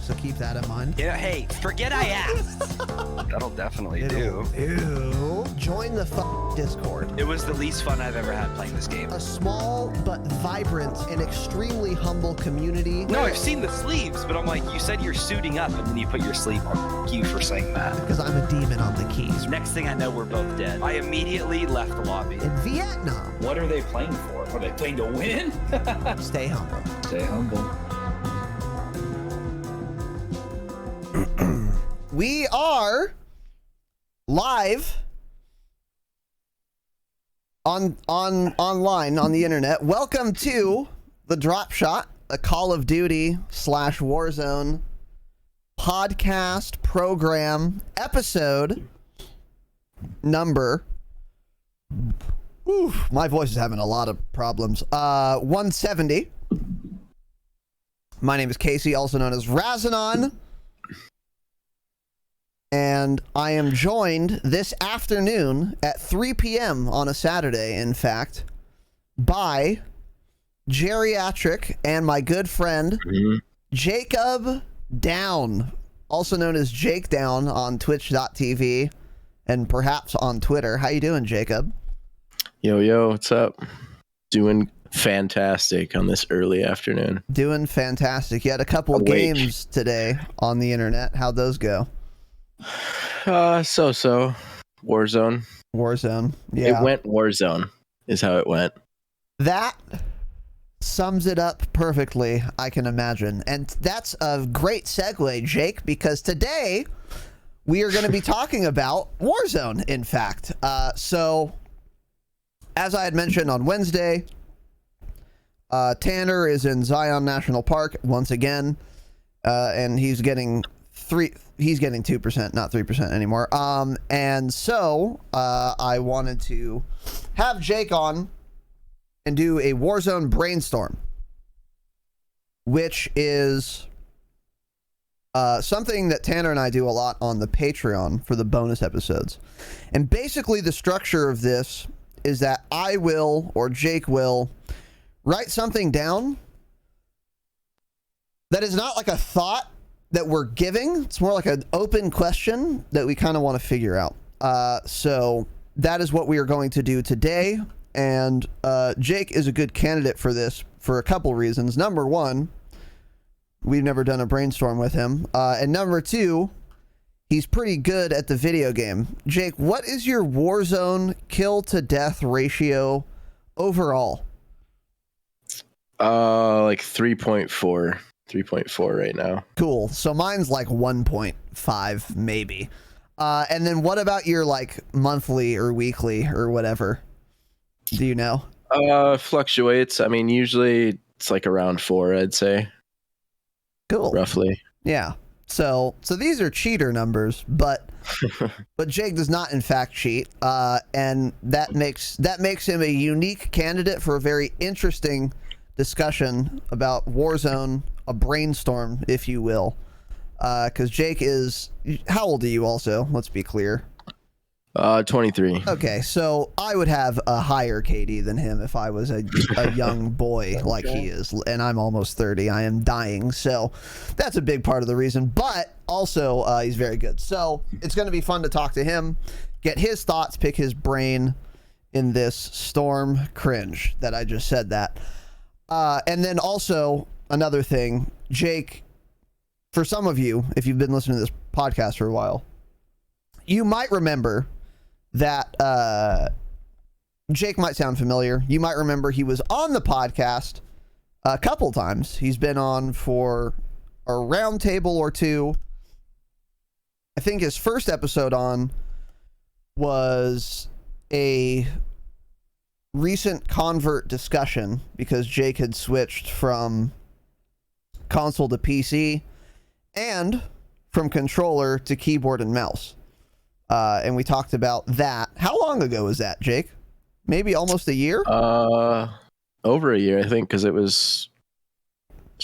so keep that in mind. Yeah, hey, forget I asked. That'll definitely do. Ew. Join the Discord. It was the least fun I've ever had playing this game. A small but vibrant and extremely humble community. No, I've seen the sleeves, but I'm like, you said you're suiting up and then you put your sleeve on. Thank you for saying that. Because I'm a demon on the keys. Next thing I know, we're both dead. I immediately left the lobby. In Vietnam. What are they playing for? Are they playing to win? Stay humble. Stay humble. We are live online on the internet. Welcome to the Dropshot, a Call of Duty / Warzone podcast program episode number. Oof, my voice is having a lot of problems. 170. My name is Casey, also known as Razinon. And I am joined this afternoon at 3 p.m. on a Saturday, in fact, by geriatric and my good friend, JakeDown, also known as JakeDown on twitch.tv and perhaps on Twitter. How you doing, Jacob? Yo, what's up? Doing fantastic on this early afternoon. Doing fantastic. You had a couple of games today on the internet. How'd those go? So Warzone. Yeah. It went Warzone is how it went. That sums it up perfectly, I can imagine. And that's a great segue, Jake, because today we are going to be talking about Warzone, in fact. So as I had mentioned on Wednesday, Tanner is in Zion National Park once again, and he's getting 2%, not 3% anymore. And so I wanted to have Jake on and do a Warzone Brainstorm, which is something that Tanner and I do a lot on the Patreon for the bonus episodes. And basically the structure of this is that I will, or Jake will, write something down that is not like a thought that we're giving. It's more like an open question that we kind of want to figure out. So that is what we are going to do today. And Jake is a good candidate for this for a couple reasons. Number one, we've never done a brainstorm with him. And number two, he's pretty good at the video game. Jake, what is your Warzone kill to death ratio overall? Like 3.4. 3.4 right now. Cool. So mine's like 1.5 maybe. And then what about your like monthly or weekly or whatever? Do you know? Fluctuates. I mean, usually it's like around 4, I'd say. Cool. Roughly. Yeah. So these are cheater numbers, but Jake does not in fact cheat. And that makes him a unique candidate for a very interesting discussion about Warzone, a brainstorm, if you will. Because Jake is... How old are you also? Let's be clear. 23. Okay, so I would have a higher KD than him if I was a young boy like he is. And I'm almost 30. I am dying. So that's a big part of the reason. But also, he's very good. So it's going to be fun to talk to him, get his thoughts, pick his brain in this storm. Cringe that I just said that. And then also another thing, Jake, for some of you, if you've been listening to this podcast for a while, you might remember that Jake might sound familiar. You might remember he was on the podcast a couple times. He's been on for a round table or two. I think his first episode on was a recent convert discussion because Jake had switched from console to PC and from controller to keyboard and mouse. And we talked about that. How long ago was that, Jake? Maybe almost a year? Over a year, I think, because it's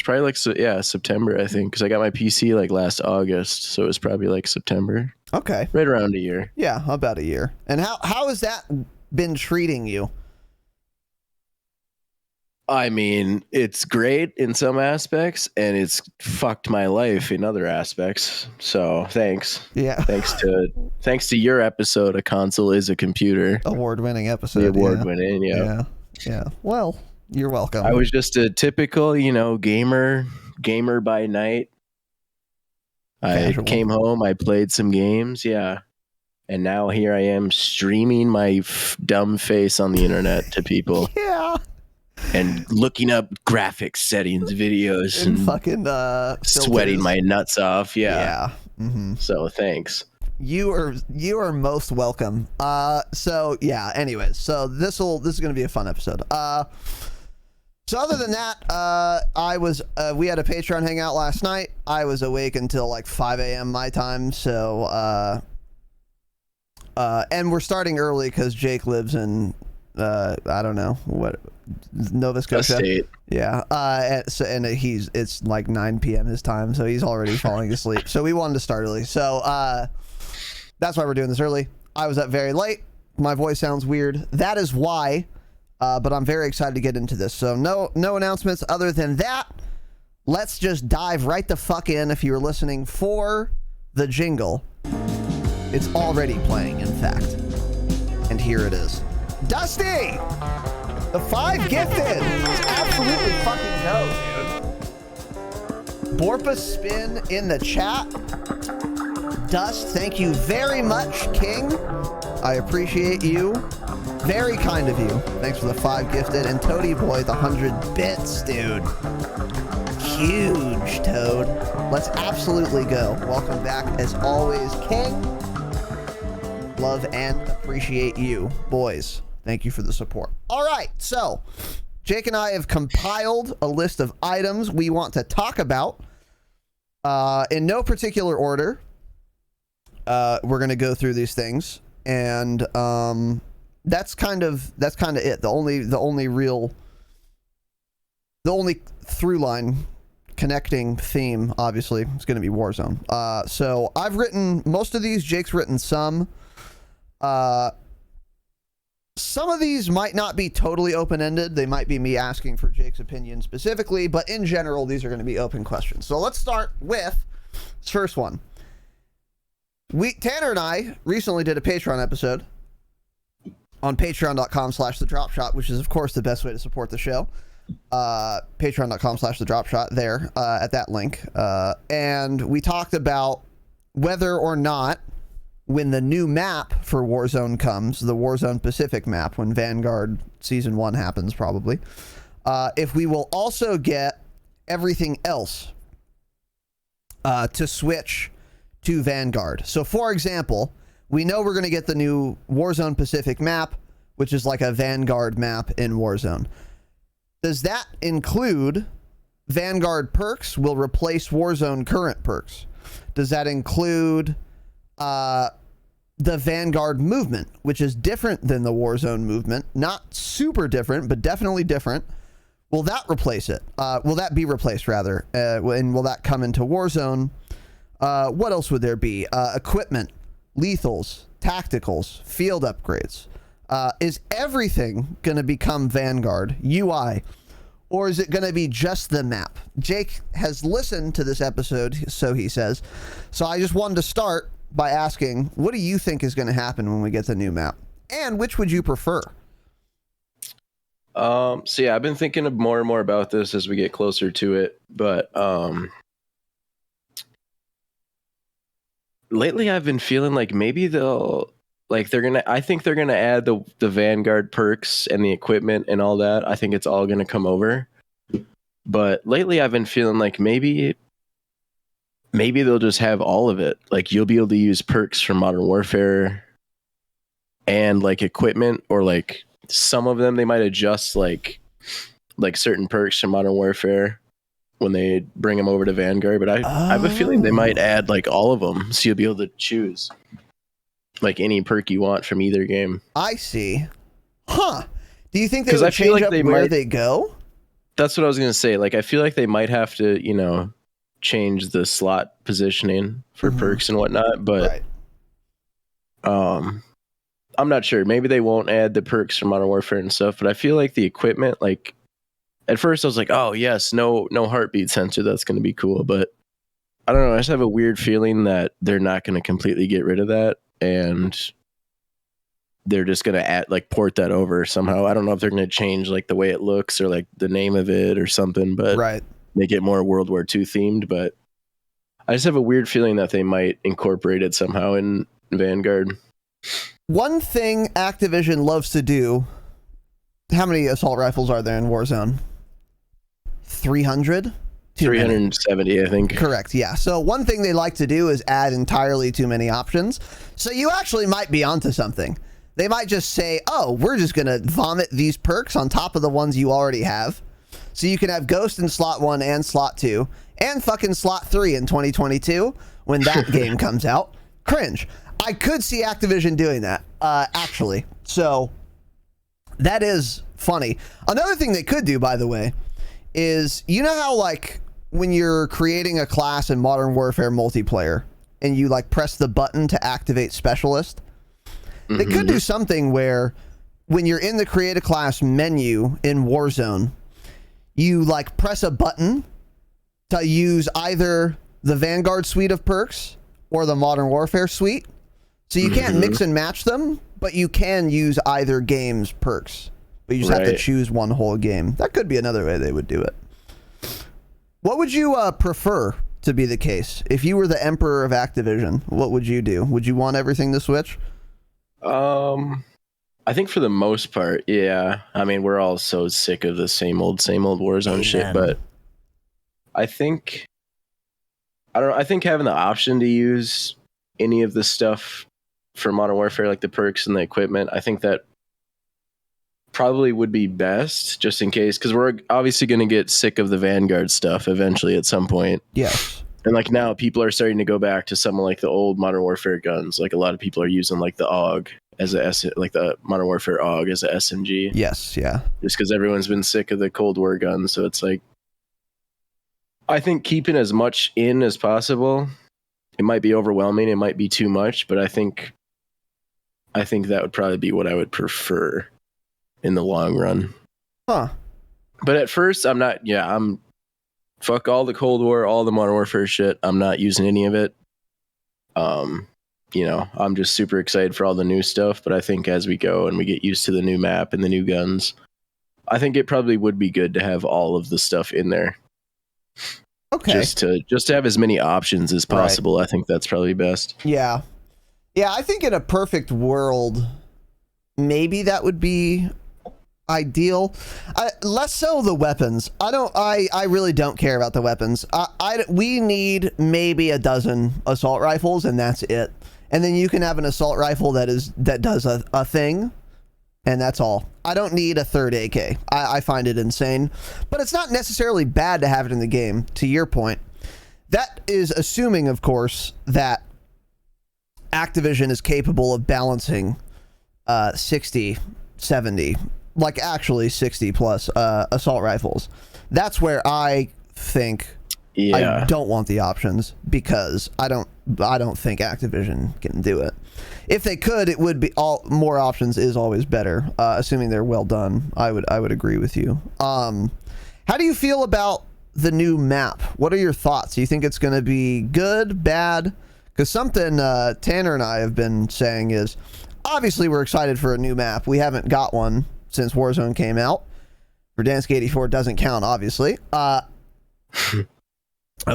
probably like, September, I think, because I got my PC like last August, so it was probably like September. Okay. Right around a year. Yeah, about a year. And how has that been treating you? I mean, it's great in some aspects, and it's fucked my life in other aspects. So thanks. Yeah. Thanks to your episode, a console is a computer. Award-winning episode. The award-winning, Yeah. Well, you're welcome. I was just a typical, gamer by night. Casual. I came home, I played some games, and now here I am streaming my dumb face on the internet to people. Yeah. And looking up graphics settings videos And and fucking sweating filters. my nuts off. Yeah. Mm-hmm. So thanks. You are most welcome. So yeah. Anyways, so this is gonna be a fun episode. So other than that, we had a Patreon hangout last night. I was awake until like 5 a.m. my time. So and we're starting early because Jake lives in I don't know what. Nova Scotia. State. Yeah. And it's like 9 p.m. his time, so he's already falling asleep. So we wanted to start early. So that's why we're doing this early. I was up very late. My voice sounds weird. That is why. But I'm very excited to get into this. So no announcements other than that. Let's just dive right the fuck in. If you were listening for the jingle, it's already playing, in fact. And here it is. Dusty! The 5 gifted! Let's absolutely fucking go, dude. Borpa Spin in the chat. Dust, thank you very much, King. I appreciate you. Very kind of you. Thanks for the 5 gifted. And Toady Boy, the 100 bits, dude. Huge, Toad. Let's absolutely go. Welcome back, as always, King. Love and appreciate you, boys. Thank you for the support. All right, so Jake and I have compiled a list of items we want to talk about in no particular order. We're going to go through these things, and that's kind of it. The only through line connecting theme, obviously, is going to be Warzone. So I've written most of these. Jake's written some. Some of these might not be totally open-ended. They might be me asking for Jake's opinion specifically, but in general, these are going to be open questions. So let's start with this first one. Tanner and I recently did a Patreon episode on patreon.com/thedropshot, which is, of course, the best way to support the show. Patreon.com/thedropshot there at that link. And we talked about whether or not when the new map for Warzone comes, the Warzone Pacific map, when Vanguard Season 1 happens, probably, if we will also get everything else to switch to Vanguard. So, for example, we know we're going to get the new Warzone Pacific map, which is like a Vanguard map in Warzone. Does that include Vanguard perks will replace Warzone current perks? Does that include the Vanguard movement, which is different than the Warzone movement? Not super different, but definitely different. Will that replace it? Will that be replaced, rather? And will that come into Warzone? What else would there be? Equipment, lethals, tacticals, field upgrades. Is everything going to become Vanguard UI? Or is it going to be just the map? Jake has listened to this episode, so he says. So I just wanted to start by asking, what do you think is going to happen when we get the new map? And which would you prefer? So yeah, I've been thinking more and more about this as we get closer to it. But lately I've been feeling like maybe I think they're gonna add the Vanguard perks and the equipment and all that. I think it's all gonna come over. But lately I've been feeling like maybe they'll just have all of it. Like you'll be able to use perks from Modern Warfare and like equipment, or like some of them they might adjust like certain perks from Modern Warfare when they bring them over to Vanguard. But I have a feeling they might add like all of them, so you'll be able to choose like any perk you want from either game. I see. Huh. Do you think they would change up where they go? That's what I was going to say. Like, I feel like they might have to, change the slot positioning for perks and whatnot. But I'm not sure. Maybe they won't add the perks from Modern Warfare and stuff. But I feel like the equipment, like at first I was like, oh yes, no heartbeat sensor. That's going to be cool. But I don't know. I just have a weird feeling that they're not going to completely get rid of that, and they're just going to port that over somehow. I don't know if they're going to change like the way it looks or like the name of it or something, but Right. make it more World War II themed. But I just have a weird feeling that they might incorporate it somehow in Vanguard. One thing Activision loves to do. How many assault rifles are there in Warzone? 300? 370, I think. Correct, yeah. So one thing they like to do is add entirely too many options. So you actually might be onto something. They might just say, oh, we're just going to vomit these perks on top of the ones you already have. So you can have Ghost in slot 1 and slot 2 and fucking slot 3 in 2022 when that game comes out. Cringe. I could see Activision doing that, actually. So that is funny. Another thing they could do, by the way, is you know how like when you're creating a class in Modern Warfare multiplayer and you like press the button to activate Specialist? They could do something where when you're in the create a class menu in Warzone, you like press a button to use either the Vanguard suite of perks or the Modern Warfare suite. So you can't mix and match them, but you can use either game's perks. But you just have to choose one whole game. That could be another way they would do it. What would you prefer to be the case? If you were the emperor of Activision, what would you do? Would you want everything to switch? I think for the most part, yeah. I mean, we're all so sick of the same old Warzone shit, but I think I think having the option to use any of the stuff for Modern Warfare, like the perks and the equipment, I think that probably would be best, just in case, because we're obviously going to get sick of the Vanguard stuff eventually at some point. Yes. And like now people are starting to go back to some of like the old Modern Warfare guns. Like a lot of people are using like the AUG as like the Modern Warfare AUG as a SMG. Yes, yeah. Just because everyone's been sick of the Cold War guns. So it's like, I think keeping as much in as possible. It might be overwhelming. It might be too much, but I think that would probably be what I would prefer in the long run. Huh. But at first I'm fuck all the Cold War, all the Modern Warfare shit. I'm not using any of it. I'm just super excited for all the new stuff, but I think as we go and we get used to the new map and the new guns, I think it probably would be good to have all of the stuff in there. Okay. Just to have as many options as possible. Right. I think that's probably best. Yeah. Yeah, I think in a perfect world, maybe that would be ideal. Less so the weapons. I really don't care about the weapons. We need maybe a dozen assault rifles and that's it. And then you can have an assault rifle that does a thing, and that's all. I don't need a third AK. I find it insane, but it's not necessarily bad to have it in the game. To your point, that is assuming, of course, that Activision is capable of balancing 60, 70, like actually 60 plus assault rifles. That's where I think I don't want the options, because I don't think Activision can do it. If they could, it would be more options is always better, assuming they're well done. I would agree with you. How do you feel about the new map? What are your thoughts? Do you think it's going to be good, bad? Because something Tanner and I have been saying is, obviously we're excited for a new map. We haven't got one since Warzone came out. Verdansk 84 doesn't count, obviously. Of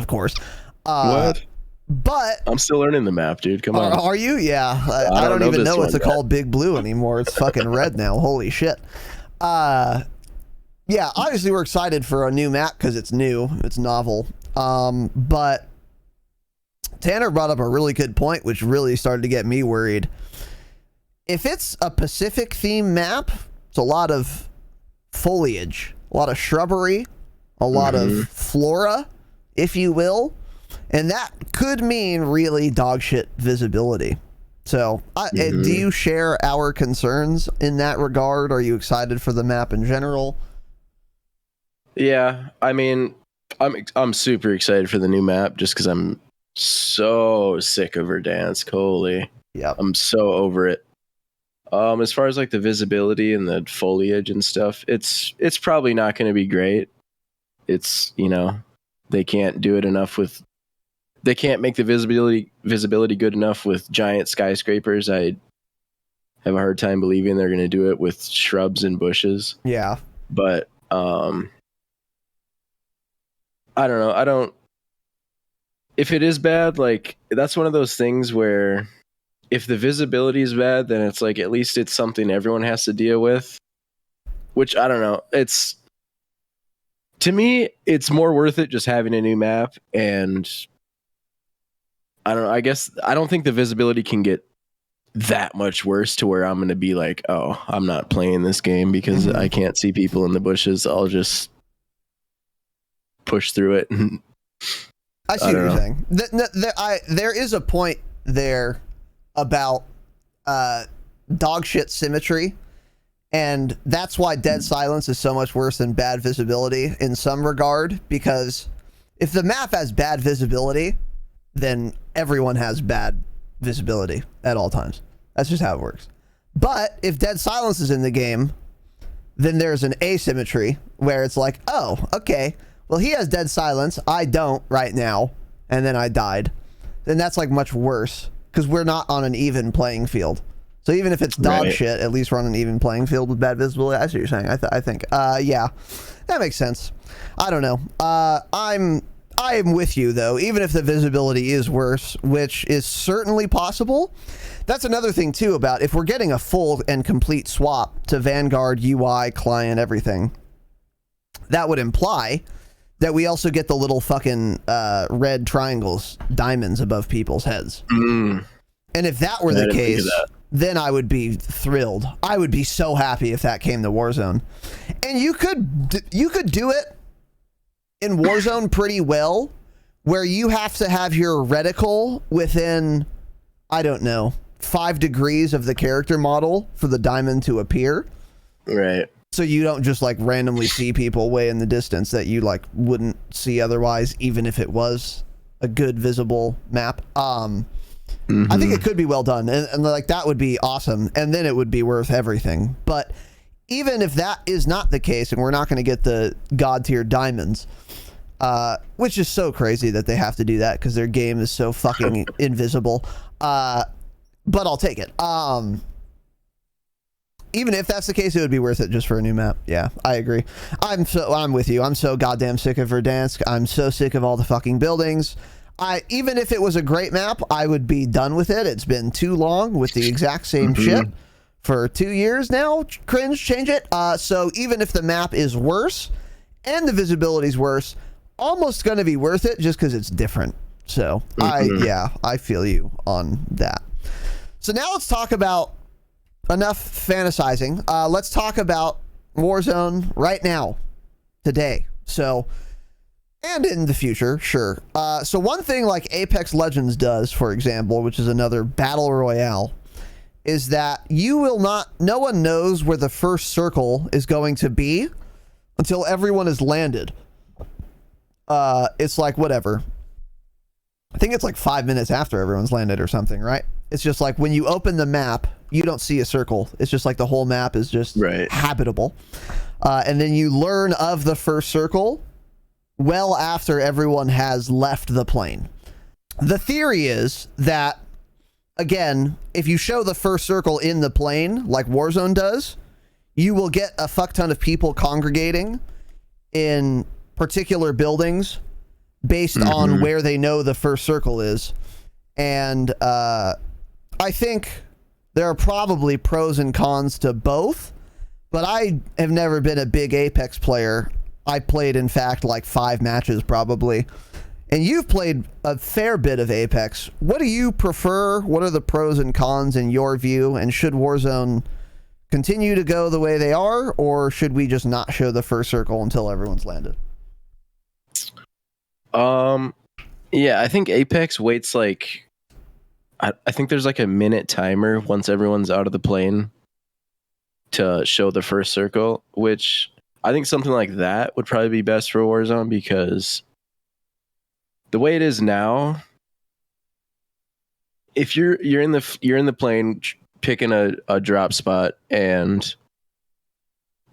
course. What? But I'm still learning the map, dude. Come on. Are you? Yeah. I don't even know it's called Big Blue anymore. It's fucking red now. Holy shit. Yeah, obviously we're excited for a new map because it's new. It's novel. But Tanner brought up a really good point, which really started to get me worried. If it's a Pacific theme map, it's a lot of foliage, a lot of shrubbery, a lot of flora, if you will. And that could mean really dog shit visibility. So do you share our concerns in that regard? Are you excited for the map in general? Yeah, I mean, I'm super excited for the new map just because I'm so sick of Verdansk. Holy. Yeah. I'm so over it. As far as like the visibility and the foliage and stuff, it's probably not going to be great. It's, you know, they can't do it enough with, they can't make the visibility good enough with giant skyscrapers. I have a hard time believing they're going to do it with shrubs and bushes. Yeah. But I don't know. If it is bad, like, that's one of those things where if the visibility is bad, then it's like, at least it's something everyone has to deal with, which I don't know. To me, it's more worth it just having a new map. And I don't know. I guess I don't think the visibility can get that much worse to where I'm going to be like, oh, I'm not playing this game because I can't see people in the bushes. I'll just push through it. I see what you're saying. There is a point there about dog shit symmetry, and that's why dead silence is so much worse than bad visibility in some regard, because if the map has bad visibility, then everyone has bad visibility at all times. That's just how it works. But if dead silence is in the game, then there's an asymmetry where it's like, oh, okay, well, he has dead silence, I don't right now, and then I died. Then that's like much worse, because we're not on an even playing field. So even if it's dog shit, at least we're on an even playing field with bad visibility. I see what you're saying. I think. Yeah, that makes sense. I don't know. I am with you, though. Even if the visibility is worse, which is certainly possible, that's another thing, too, about if we're getting a full and complete swap to Vanguard, UI, client, everything, that would imply that we also get the little fucking red triangles, diamonds above people's heads. And if that were the case, then I would be thrilled. I would be so happy if that came to Warzone. And you could do it in Warzone pretty well, where you have to have your reticle within, I don't know, 5 degrees of the character model for the diamond to appear. Right. So you don't just like randomly see people way in the distance that you like wouldn't see otherwise, even if it was a good visible map. I think it could be well done, and like that would be awesome, and then it would be worth everything. But even if that is not the case, and we're not going to get the god tier diamonds, which is so crazy that they have to do that because their game is so fucking invisible. But I'll take it. Even if that's the case, it would be worth it just for a new map. Yeah, I agree. I'm with you. I'm so goddamn sick of Verdansk. I'm so sick of all the fucking buildings. Even if it was a great map, I would be done with it. It's been too long with the exact same shit for 2 years now. Cringe, change it. So even if the map is worse and the visibility's worse, almost going to be worth it just because it's different. So I feel you on that. So now let's talk about enough fantasizing. Let's talk about Warzone right now, today. So, and in the future, sure. So one thing like Apex Legends does, for example, which is another battle royale, is that no one knows where the first circle is going to be until everyone is landed. It's like whatever. I think it's like 5 minutes after everyone's landed or something, right? It's just like when you open the map, you don't see a circle. It's just like the whole map is just habitable. And then you learn of the first circle well after everyone has left the plane. The theory is that, again, if you show the first circle in the plane, like Warzone does, you will get a fuck ton of people congregating in particular buildings based on where they know the first circle is. And I think there are probably pros and cons to both, but I have never been a big Apex player. I played, in fact, like 5 matches probably. And you've played a fair bit of Apex. What do you prefer? What are the pros and cons in your view? And should Warzone continue to go the way they are, or should we just not show the first circle until everyone's landed? Yeah, I think Apex waits like, I think there's like a minute timer once everyone's out of the plane to show the first circle, which I think something like that would probably be best for Warzone, because the way it is now, if you're in the plane picking a drop spot, and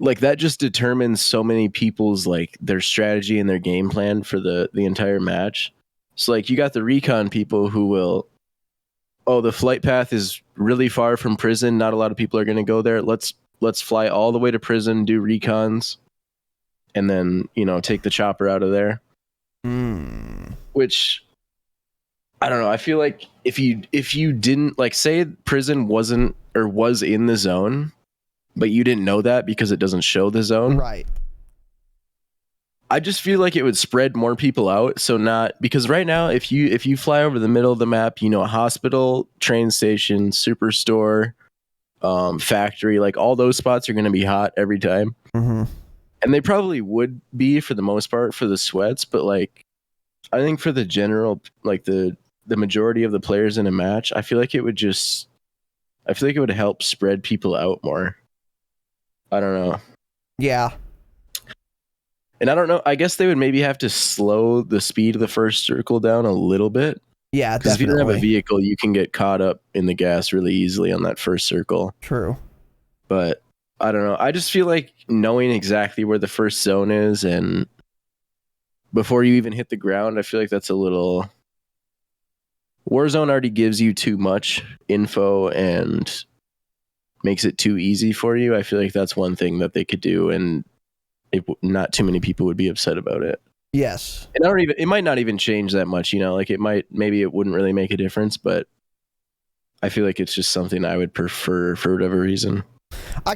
like that just determines so many people's like their strategy and their game plan for the entire match. So like you got the recon people who will, oh, the flight path is really far from prison, not a lot of people are going to go there. Let's fly all the way to prison, do recons, and then, you know, take the chopper out of there. Which, I don't know. I feel like if you didn't, like, say prison wasn't or was in the zone, but you didn't know that because it doesn't show the zone. Right. I just feel like it would spread more people out. So not because right now, if you fly over the middle of the map, you know, a hospital, train station, superstore, factory, like all those spots are going to be hot every time. Mm-hmm. And they probably would be for the most part for the sweats. But like, I think for the general, like the majority of the players in a match, I feel like it would help spread people out more. I don't know. Yeah. And I don't know. I guess they would maybe have to slow the speed of the first circle down a little bit. Yeah, because if you don't have a vehicle, you can get caught up in the gas really easily on that first circle. True. But I don't know. I just feel like knowing exactly where the first zone is and before you even hit the ground, I feel like that's a little... Warzone already gives you too much info and makes it too easy for you. I feel like that's one thing that they could do, and not too many people would be upset about it. Yes. And it might not even change that much, you know, like maybe it wouldn't really make a difference, but I feel like it's just something I would prefer for whatever reason. I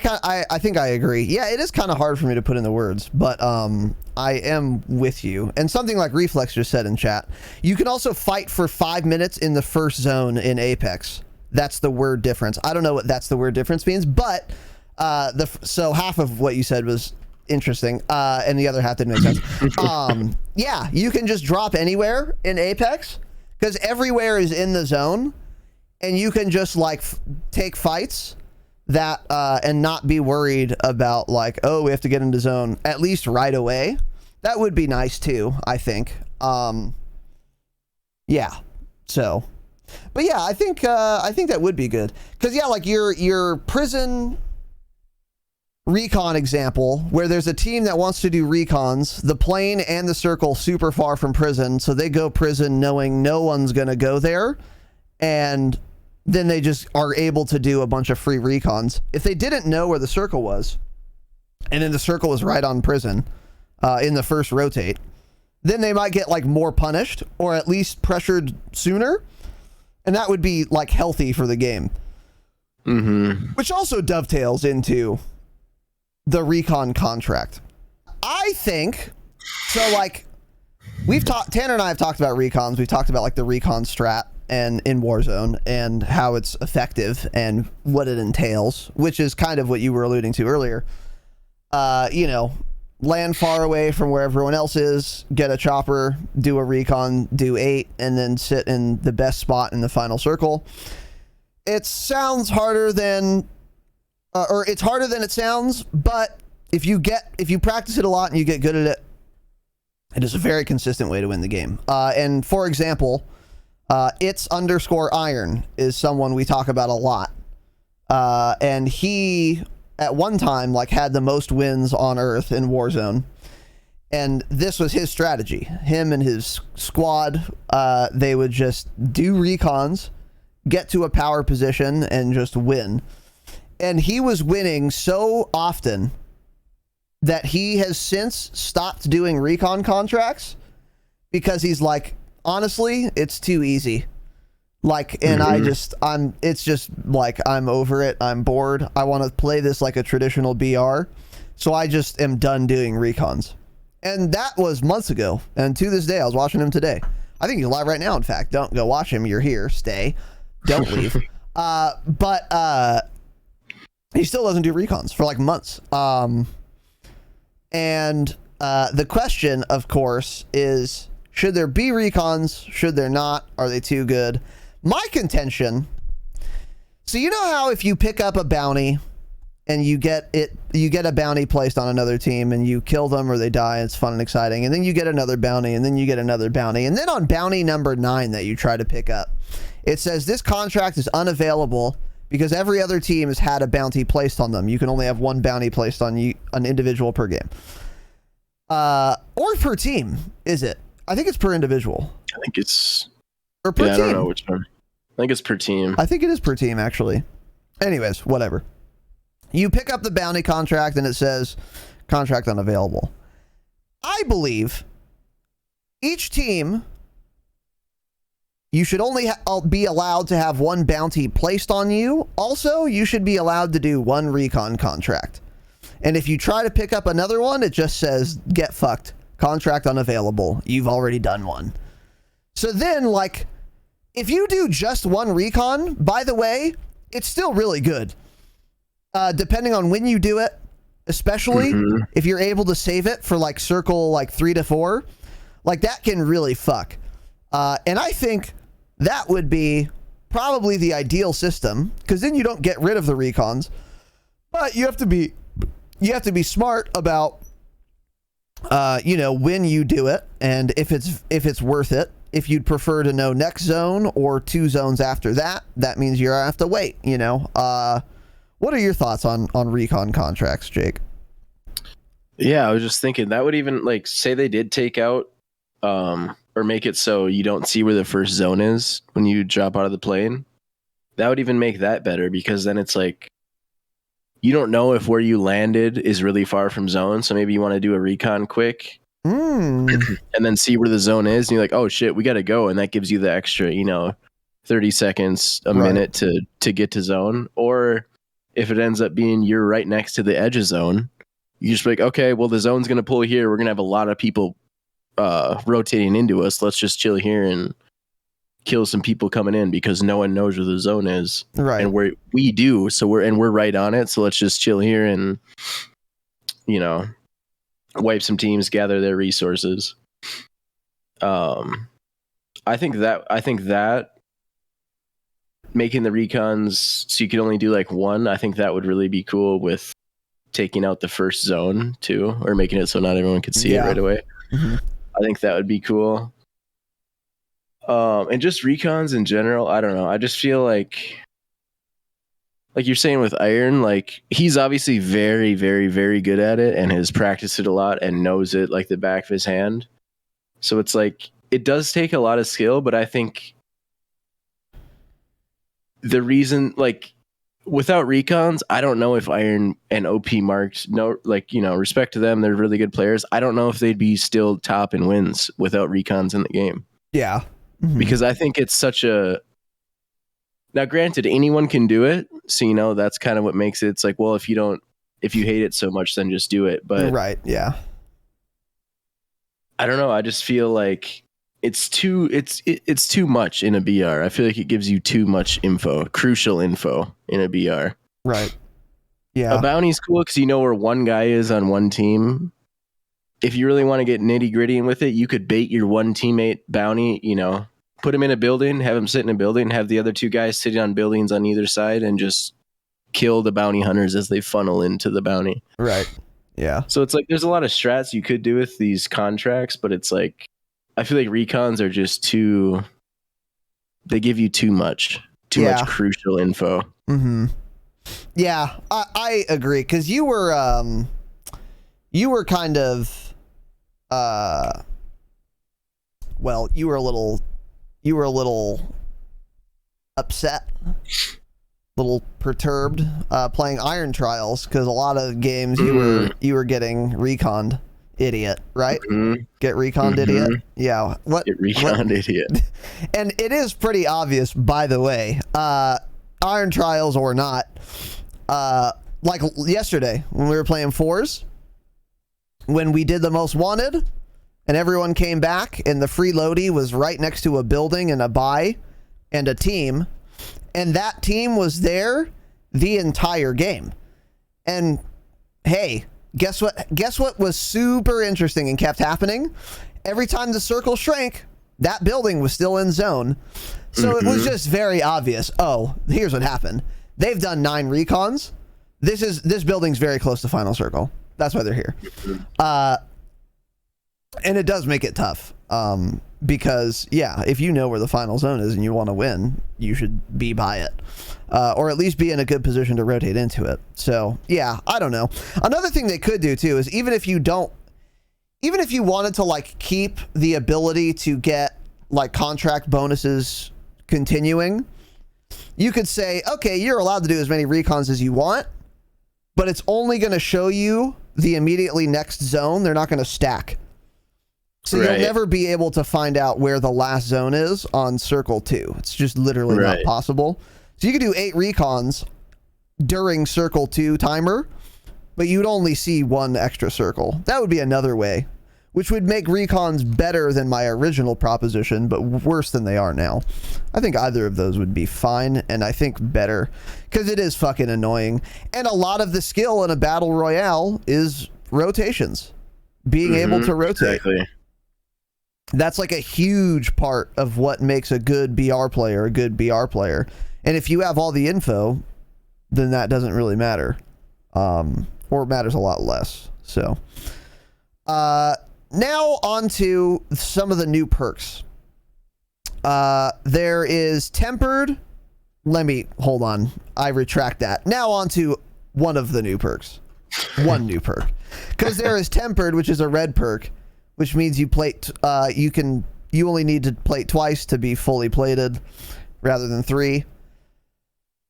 think I agree. Yeah, it is kind of hard for me to put into words, but I am with you. And something like Reflex just said in chat, you can also fight for 5 minutes in the first zone in Apex. That's the word difference. I don't know what that's the word difference means, but so half of what you said was interesting, and the other half didn't make sense. Yeah, you can just drop anywhere in Apex because everywhere is in the zone, and you can just like take fights that and not be worried about like, oh, we have to get into zone at least right away. That would be nice too, I think. Yeah. So, but yeah, I think that would be good because yeah, like your prison recon example where there's a team that wants to do recons, the plane and the circle super far from prison, so they go prison knowing no one's gonna go there, and then they just are able to do a bunch of free recons. If they didn't know where the circle was, and then the circle was right on prison in the first rotate, then they might get like more punished or at least pressured sooner, and that would be like healthy for the game. Mm-hmm. Which also dovetails into the recon contract. I think so. Like Tanner and I have talked about recons. We've talked about like the recon strat and in Warzone and how it's effective and what it entails, which is kind of what you were alluding to earlier. You know, land far away from where everyone else is, get a chopper, do a recon, do 8, and then sit in the best spot in the final circle. It sounds harder than or it's harder than it sounds, but if you practice it a lot and you get good at it, it is a very consistent way to win the game. And for example, it's_iron is someone we talk about a lot. And he at one time like had the most wins on Earth in Warzone. And this was his strategy. Him and his squad, they would just do recons, get to a power position, and just win. And he was winning so often that he has since stopped doing recon contracts because he's like, honestly, it's too easy. Like, and it's just like, I'm over it. I'm bored. I want to play this like a traditional BR. So I just am done doing recons. And that was months ago. And to this day, I was watching him today. I think he's live right now, in fact. Don't go watch him. You're here. Stay. Don't leave. But he still doesn't do recons for like months. And the question, of course, is should there be recons? Should there not? Are they too good? My contention. So you know how if you pick up a bounty and you get a bounty placed on another team and you kill them or they die, it's fun and exciting. And then you get another bounty and then you get another bounty. And then on bounty number 9 that you try to pick up, it says this contract is unavailable because every other team has had a bounty placed on them. You can only have one bounty placed on you, an individual per game. Or per team, is it? I think it's per individual. I think it's... Or per team. I don't know which one. I think it's per team. I think it is per team, actually. Anyways, whatever. You pick up the bounty contract and it says contract unavailable. I believe each team, you should only be allowed to have one bounty placed on you. Also, you should be allowed to do one recon contract. And if you try to pick up another one, it just says, get fucked. Contract unavailable. You've already done one. So then, like, if you do just one recon, by the way, it's still really good. Depending on when you do it, especially if you're able to save it for like circle like 3 to 4, like that can really fuck. And I think that would be probably the ideal system, because then you don't get rid of the recons, but you have to be smart about when you do it and if it's worth it. If you'd prefer to know next zone or 2 zones after that, that means you have to wait. What are your thoughts on recon contracts, Jake? Yeah, I was just thinking that would even, like, say they did take out or make it so you don't see where the first zone is when you drop out of the plane. That would even make that better, because then it's like you don't know if where you landed is really far from zone. So maybe you want to do a recon quick and then see where the zone is. And you're like, oh shit, we got to go. And that gives you the extra, 30 seconds, a minute to get to zone. Or if it ends up being you're right next to the edge of zone, you just be like, okay, well, the zone's going to pull here. We're going to have a lot of people rotating into us. Let's just chill here and kill some people coming in, because no one knows where the zone is. Right. And we do. So we're right on it. So let's just chill here and, wipe some teams, gather their resources. I think that making the recons so you could only do like one, I think that would really be cool, with taking out the first zone too, or making it so not everyone could see it right away. I think that would be cool. And just recons in general, I don't know. I just feel like you're saying with Iron, like, he's obviously very, very, very good at it and has practiced it a lot and knows it like the back of his hand. So it's like, it does take a lot of skill, but I think the reason, like, without recons, I don't know if Iron and OP marked, respect to them, they're really good players. I don't know if they'd be still top in wins without recons in the game. Yeah. Because I think it's such a... Now, granted, anyone can do it, so that's kind of what makes it. It's like, well, if you hate it so much, then just do it. But right, yeah. I don't know. I just feel like it's too much in a BR. I feel like it gives you too much info, crucial info in a BR. Right. Yeah. A bounty's cool because you know where one guy is on one team. If you really want to get nitty gritty with it, you could bait your one teammate bounty, put him in a building, have him sit in a building, have the other 2 guys sitting on buildings on either side, and just kill the bounty hunters as they funnel into the bounty. Right. Yeah. So it's like there's a lot of strats you could do with these contracts, but it's like I feel like recons are just they give you too much crucial info. Yeah, I agree, because you were kind of you were a little upset, a little perturbed playing Iron Trials, because a lot of games you were getting reconned, idiot, right? Get reconned, idiot. Yeah. Get reconned, idiot. And it is pretty obvious, by the way, Iron Trials or not, like yesterday when we were playing 4s, when we did the most wanted and everyone came back and the free loadie was right next to a building and a buy and a team, and that team was there the entire game. And hey, guess what was super interesting and kept happening? Every time the circle shrank, that building was still in zone. So it was just very obvious. Oh, here's what happened. They've done 9 recons. This building's very close to final circle. That's why they're here. And it does make it tough. because yeah, if you know where the final zone is and you want to win, you should be by it, or at least be in a good position to rotate into it. So yeah, I don't know. Another thing they could do too is even if you wanted to like keep the ability to get like contract bonuses continuing, you could say, okay, you're allowed to do as many recons as you want, but it's only going to show you the immediately next zone. They're not going to stack. So you'll never be able to find out where the last zone is on Circle 2. It's just literally not possible. So you could do 8 recons during Circle 2 timer, but you'd only see 1 extra circle. That would be another way, which would make recons better than my original proposition, but worse than they are now. I think either of those would be fine, and I think better, because it is fucking annoying. And a lot of the skill in a battle royale is rotations. Being able to rotate. Exactly. That's like a huge part of what makes a good BR player a good BR player. And if you have all the info, then that doesn't really matter. Or it matters a lot less. So, now on to some of the new perks. There is tempered. Hold on. I retract that. Now on to one of the new perks. One new perk. Because there is tempered, which is a red perk, which means you plate. You only need to plate twice to be fully plated, rather than 3.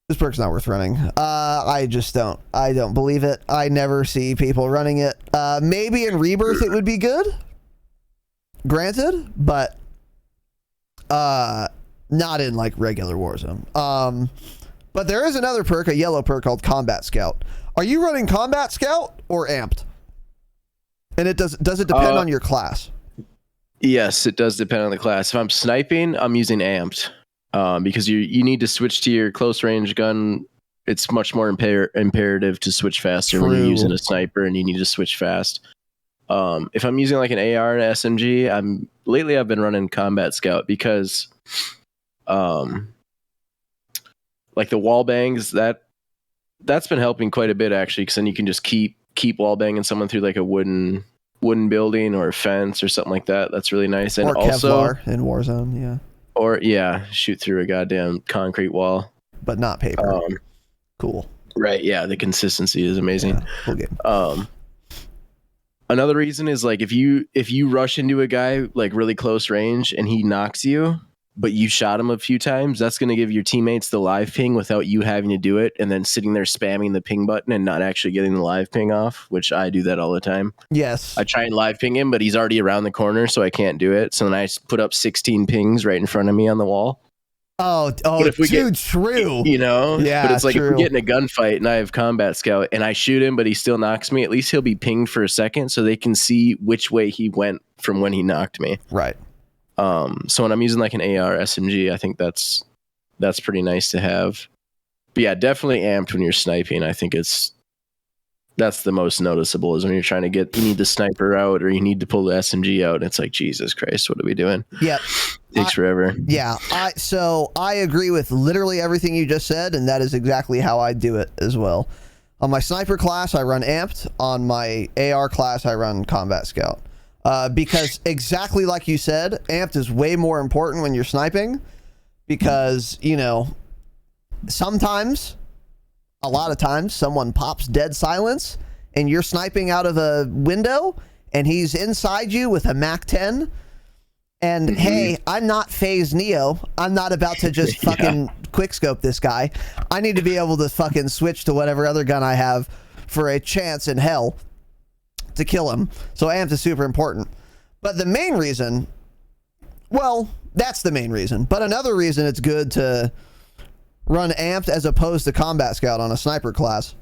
This perk's not worth running. I don't believe it. I never see people running it. Maybe in Rebirth it would be good. Granted, but not in like regular Warzone. But there is another perk, a yellow perk called Combat Scout. Are you running Combat Scout or Amped? And does it depend on your class? Yes, it does depend on the class. If I'm sniping, I'm using Amped. Because you need to switch to your close range gun. It's much more imperative to switch faster when you're using a sniper, and you need to switch fast. If I'm using like an AR and SMG, lately I've been running Combat Scout because, like the wall bangs, that's been helping quite a bit actually, because then you can just keep wall banging someone through like a wooden building or a fence or something like that. That's really nice. And or also Kevlar in Warzone, yeah. Or shoot through a goddamn concrete wall, but not paper. Cool. Right? Yeah, the consistency is amazing. Yeah, cool game. Another reason is like if you rush into a guy like really close range and he knocks you, but you shot him a few times, that's going to give your teammates the live ping without you having to do it, and then sitting there spamming the ping button and not actually getting the live ping off, which I do that all the time. Yes. I try and live ping him, but he's already around the corner, so I can't do it. So then I put up 16 pings right in front of me on the wall. Oh, dude, true. You know? Yeah, but it's like true. if we get in a gunfight and I have Combat Scout and I shoot him, but he still knocks me, at least he'll be pinged for a second so they can see which way he went from when he knocked me. Right. So when I'm using like an AR SMG, I think that's pretty nice to have. But yeah, definitely Amped when you're sniping. I think that's the most noticeable, is when you're trying to you need the sniper out or you need to pull the SMG out. And it's like, Jesus Christ, what are we doing? Yeah. Takes forever. Yeah. So I agree with literally everything you just said. And that is exactly how I do it as well. On my sniper class, I run Amped. On my AR class, I run Combat Scout. Because exactly like you said, Amped is way more important when you're sniping, because, sometimes, a lot of times, someone pops dead silence and you're sniping out of a window and he's inside you with a MAC-10. And hey, I'm not FaZe Neo. I'm not about to just fucking quickscope this guy. I need to be able to fucking switch to whatever other gun I have for a chance in hell to kill him. So Amped is super important. But the main reason, well, that's the main reason. But another reason it's good to run Amped as opposed to Combat Scout on a sniper class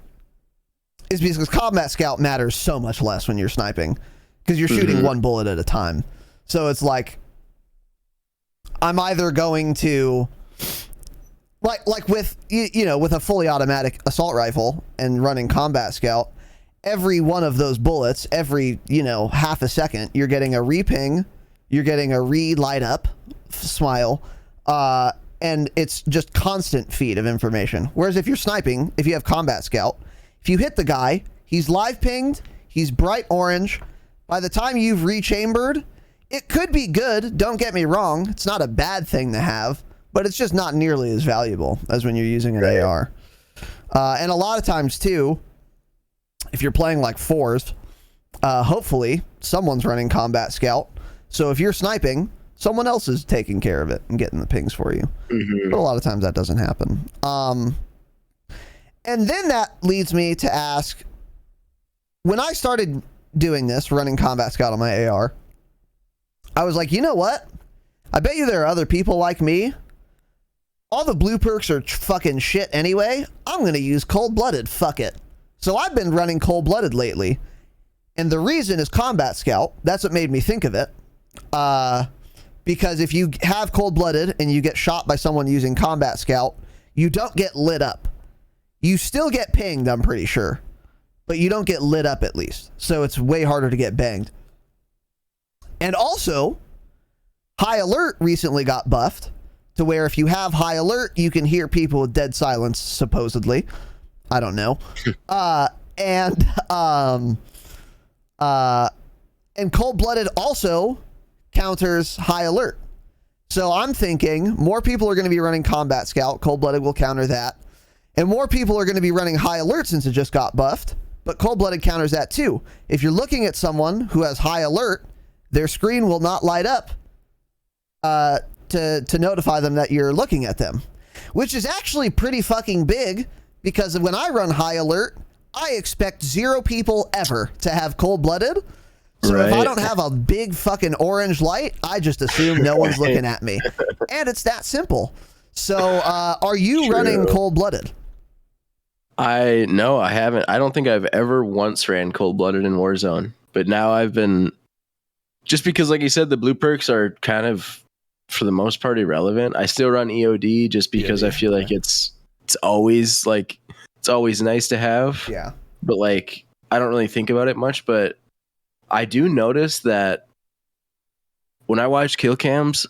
is because Combat Scout matters so much less when you're sniping, because you're shooting one bullet at a time. So it's like, I'm either going to like with with a fully automatic assault rifle and running Combat Scout, every one of those bullets, every, half a second, you're getting a reping, you're getting a light up, smile, and it's just constant feed of information. Whereas if you're sniping, if you have Combat Scout, if you hit the guy, he's live pinged, he's bright orange. By the time you've rechambered, It could be good, don't get me wrong. It's not a bad thing to have, but it's just not nearly as valuable as when you're using an AR. And a lot of times, too, if you're playing like fours, hopefully someone's running Combat Scout. So if you're sniping, someone else is taking care of it and getting the pings for you. But a lot of times that doesn't happen. And then that leads me to ask, when I started doing this, running Combat Scout on my AR, I was like, you know what? I bet you there are other people like me. All the blue perks are fucking shit anyway. I'm going to use cold-blooded. Fuck it. So I've been running cold-blooded lately. And the reason is Combat Scout. That's what made me think of it. Because if you have cold-blooded and you get shot by someone using Combat Scout, you don't get lit up. You still get pinged, I'm pretty sure. But you don't get lit up at least. So it's way harder to get banged. And also, High Alert recently got buffed to where if you have High Alert, you can hear people with dead silence, supposedly. I don't know. And Cold-Blooded also counters High Alert. So I'm thinking more people are going to be running Combat Scout. Cold-Blooded will counter that. And more people are going to be running High Alert since it just got buffed. But Cold-Blooded counters that too. If you're looking at someone who has High Alert, their screen will not light up to notify them that you're looking at them, which is actually pretty fucking big, because when I run High Alert, I expect 0 people ever to have Cold-Blooded. So if I don't have a big fucking orange light, I just assume no one's looking at me. And it's that simple. So are you running Cold-Blooded? No, I haven't. I don't think I've ever once ran Cold-Blooded in Warzone, but now I've been, just because, like you said, the blue perks are kind of, for the most part, irrelevant. I still run EOD just because I feel like it's always nice to have. Yeah. But like, I don't really think about it much, but I do notice that when I watch kill cams,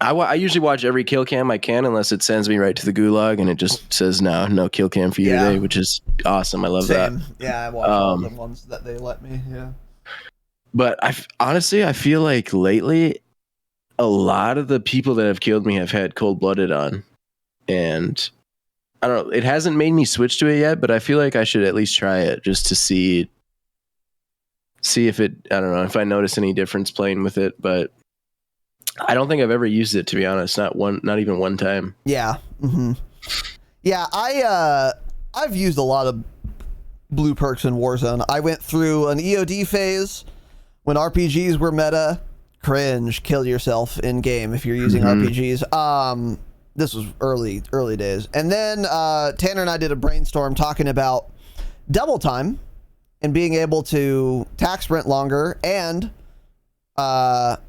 I usually watch every kill cam I can, unless it sends me right to the gulag and it just says no kill cam for you today, which is awesome. I love that. Yeah, I watch all the ones that they let me. Yeah. But honestly, I feel like lately, a lot of the people that have killed me have had Cold-Blooded on, and I don't know. It hasn't made me switch to it yet, but I feel like I should at least try it just to see if it. I don't know if I notice any difference playing with it, but I don't think I've ever used it, to be honest. Not even one time. Yeah. Mm-hmm. Yeah, I've used a lot of blue perks in Warzone. I went through an EOD phase when RPGs were meta. Cringe, kill yourself in game if you're using RPGs. This was early days. And then Tanner and I did a brainstorm talking about double time and being able to tack sprint longer and crouch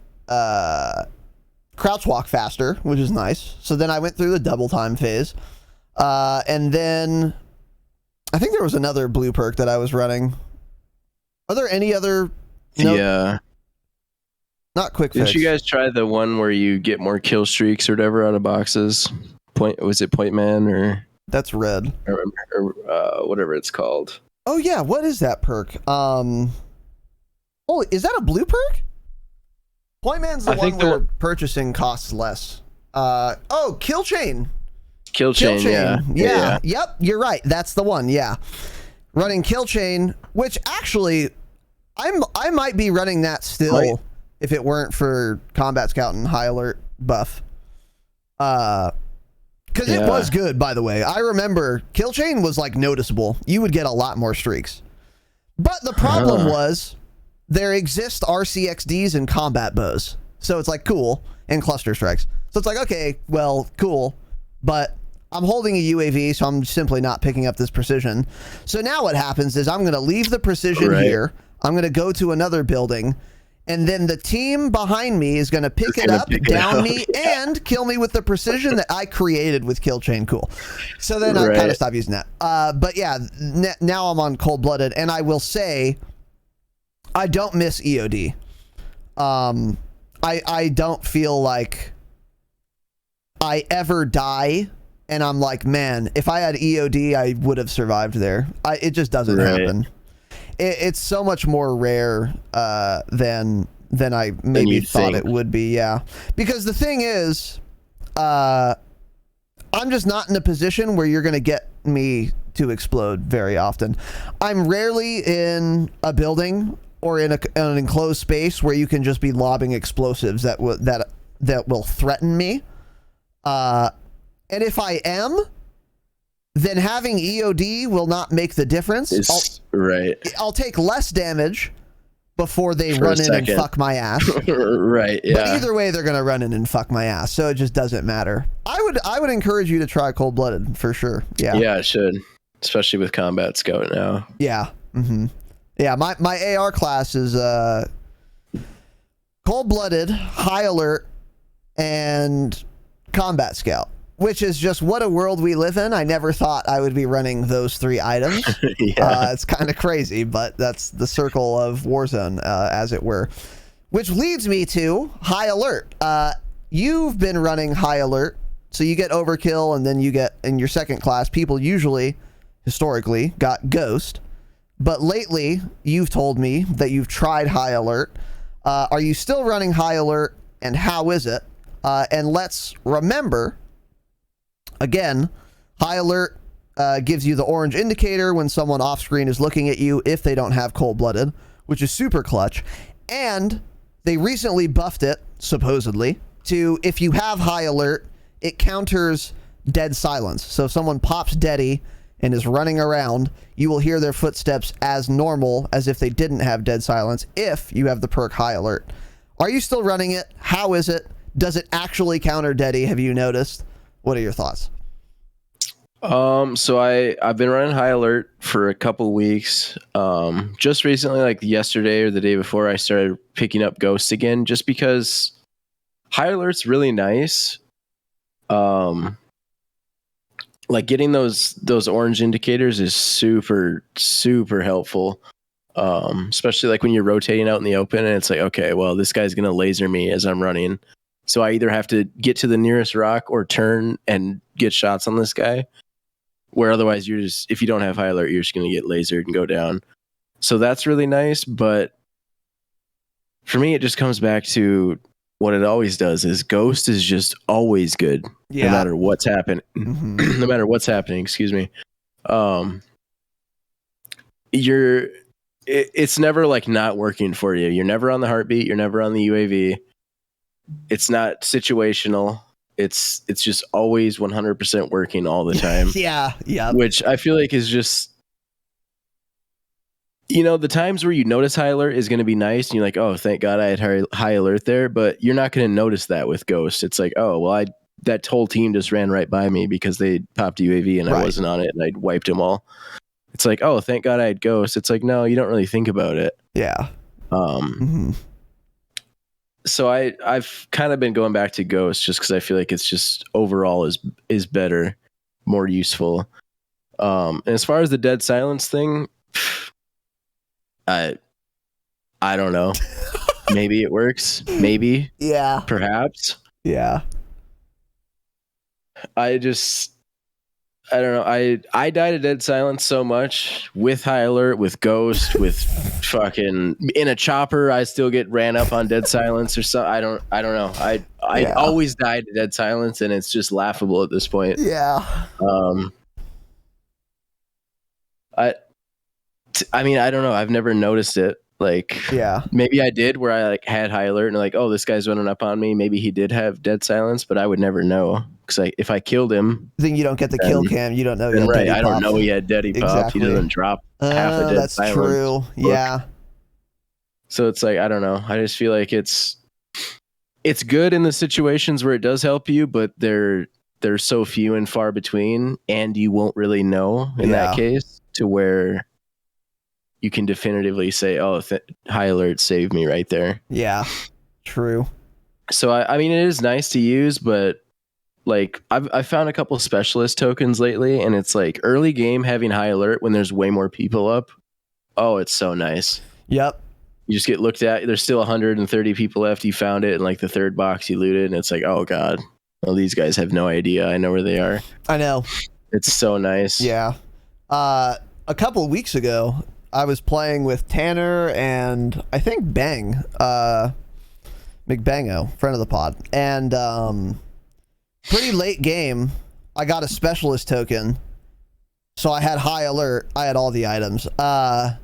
walk faster, which is nice. So then I went through the double time phase. And then I think there was another blue perk that I was running. Are there any other? Yeah. Not quick fix. Didn't you guys try the one where you get more kill streaks or whatever out of boxes? Was it Point Man or? That's red. Or whatever it's called. Oh yeah, what is that perk? Oh, is that a blue perk? Point Man's the one where purchasing costs less. Kill Chain. Kill Chain, yeah. Yep, you're right. That's the one, yeah. Running Kill Chain, which actually, I might be running that still if it weren't for Combat Scout and High Alert buff. Because it was good, by the way. I remember Kill Chain was like noticeable. You would get a lot more streaks. But the problem was there exist RCXDs and combat bows. So it's like cool, and cluster strikes. So it's like, okay, well, cool. But I'm holding a UAV, so I'm simply not picking up this precision. So now what happens is I'm going to leave the precision here. I'm going to go to another building. And then the team behind me is going to pick it up, down me, and kill me with the precision that I created with Kill Chain. Cool. So then I kind of stopped using that. But yeah, now I'm on Cold-Blooded, and I will say I don't miss EOD. I don't feel like I ever die, and I'm like, man, if I had EOD, I would have survived there. It just doesn't happen. It's so much more rare than than I maybe you'd thought think. it would be. Yeah, because the thing is, I'm just not in a position where you're going to get me to explode very often. I'm rarely in a building or in an enclosed space where you can just be lobbing explosives that will threaten me. And if I am, then having EOD will not make the difference. Right. I'll take less damage before they For a run in and second. fuck my ass. Right. Yeah. But either way, they're gonna run in and fuck my ass, so it just doesn't matter. I would encourage you to try cold-blooded for sure. Yeah. Yeah, I should, especially with Combat Scout now. Yeah. Yeah. My AR class is cold-blooded, high alert, and Combat Scout, which is just what a world we live in. I never thought I would be running those 3 items. Yeah. It's kind of crazy, but that's the circle of Warzone, as it were. Which leads me to high alert. You've been running high alert, so you get overkill, and then you get, in your second class, people usually, historically, got ghost. But lately, you've told me that you've tried high alert. Are you still running high alert, and how is it? And let's remember, again, high alert gives you the orange indicator when someone off screen is looking at you if they don't have cold-blooded, which is super clutch. And they recently buffed it, supposedly, to if you have high alert, it counters dead silence. So if someone pops deady and is running around, you will hear their footsteps as normal as if they didn't have dead silence if you have the perk high alert. Are you still running it? How is it? Does it actually counter deady? Have you noticed? What are your thoughts? So I've been running high alert for a couple weeks. Just recently, like yesterday or the day before, I started picking up ghosts again, just because high alert's really nice. Like getting those orange indicators is super, super helpful. Especially like when you're rotating out in the open and it's like, okay, well, this guy's gonna laser me as I'm running. So I either have to get to the nearest rock or turn and get shots on this guy. Where otherwise you're just, if you don't have high alert, you're just going to get lasered and go down. So that's really nice. But for me, it just comes back to what it always does is ghost is just always good. Yeah. No matter what's happening. No matter what's happening, excuse me. It's never like not working for you. You're never on the heartbeat. You're never on the UAV. It's not situational. It's just always 100% working all the time. Yeah. Which I feel like is just, the times where you notice high alert is going to be nice. And you're like, oh, thank God I had high alert there. But you're not going to notice that with Ghost. It's like, oh, well, that whole team just ran right by me because they popped UAV and I wasn't on it and I wiped them all. It's like, oh, thank God I had Ghost. It's like, no, you don't really think about it. Yeah. So I've kind of been going back to Ghost just because I feel like it's just overall is better, more useful. And as far as the dead silence thing, I don't know. Maybe it works. Maybe. Yeah. Perhaps. Yeah. I don't know. I died of dead silence so much with high alert, with ghost, with fucking in a chopper. I still get ran up on dead silence or something. I don't know. I always died of dead silence, and it's just laughable at this point. Yeah. I mean, I don't know. I've never noticed it. Like, yeah, maybe I did where I like had high alert and like, oh, this guy's running up on me. Maybe he did have dead silence, but I would never know because if I killed him, then you don't get the kill cam. You don't know. Right, I don't know he had deady pop. Exactly. He doesn't drop half a dead that's silence. true. Yeah. So it's like I don't know. I just feel like it's good in the situations where it does help you, but they're so few and far between, and you won't really know in that case to where you can definitively say, oh, high alert saved me right there. Yeah, true. So, I mean, it is nice to use, but like I've found a couple specialist tokens lately, and it's like early game having high alert when there's way more people up. Oh, it's so nice. Yep. You just get looked at. There's still 130 people left. You found it in like the third box you looted, and it's like, oh, God. Well, these guys have no idea. I know where they are. I know. It's so nice. Yeah. A couple of weeks ago, I was playing with Tanner and I think Bang, McBango, friend of the pod, and pretty late game, I got a specialist token, so I had high alert. I had all the items, and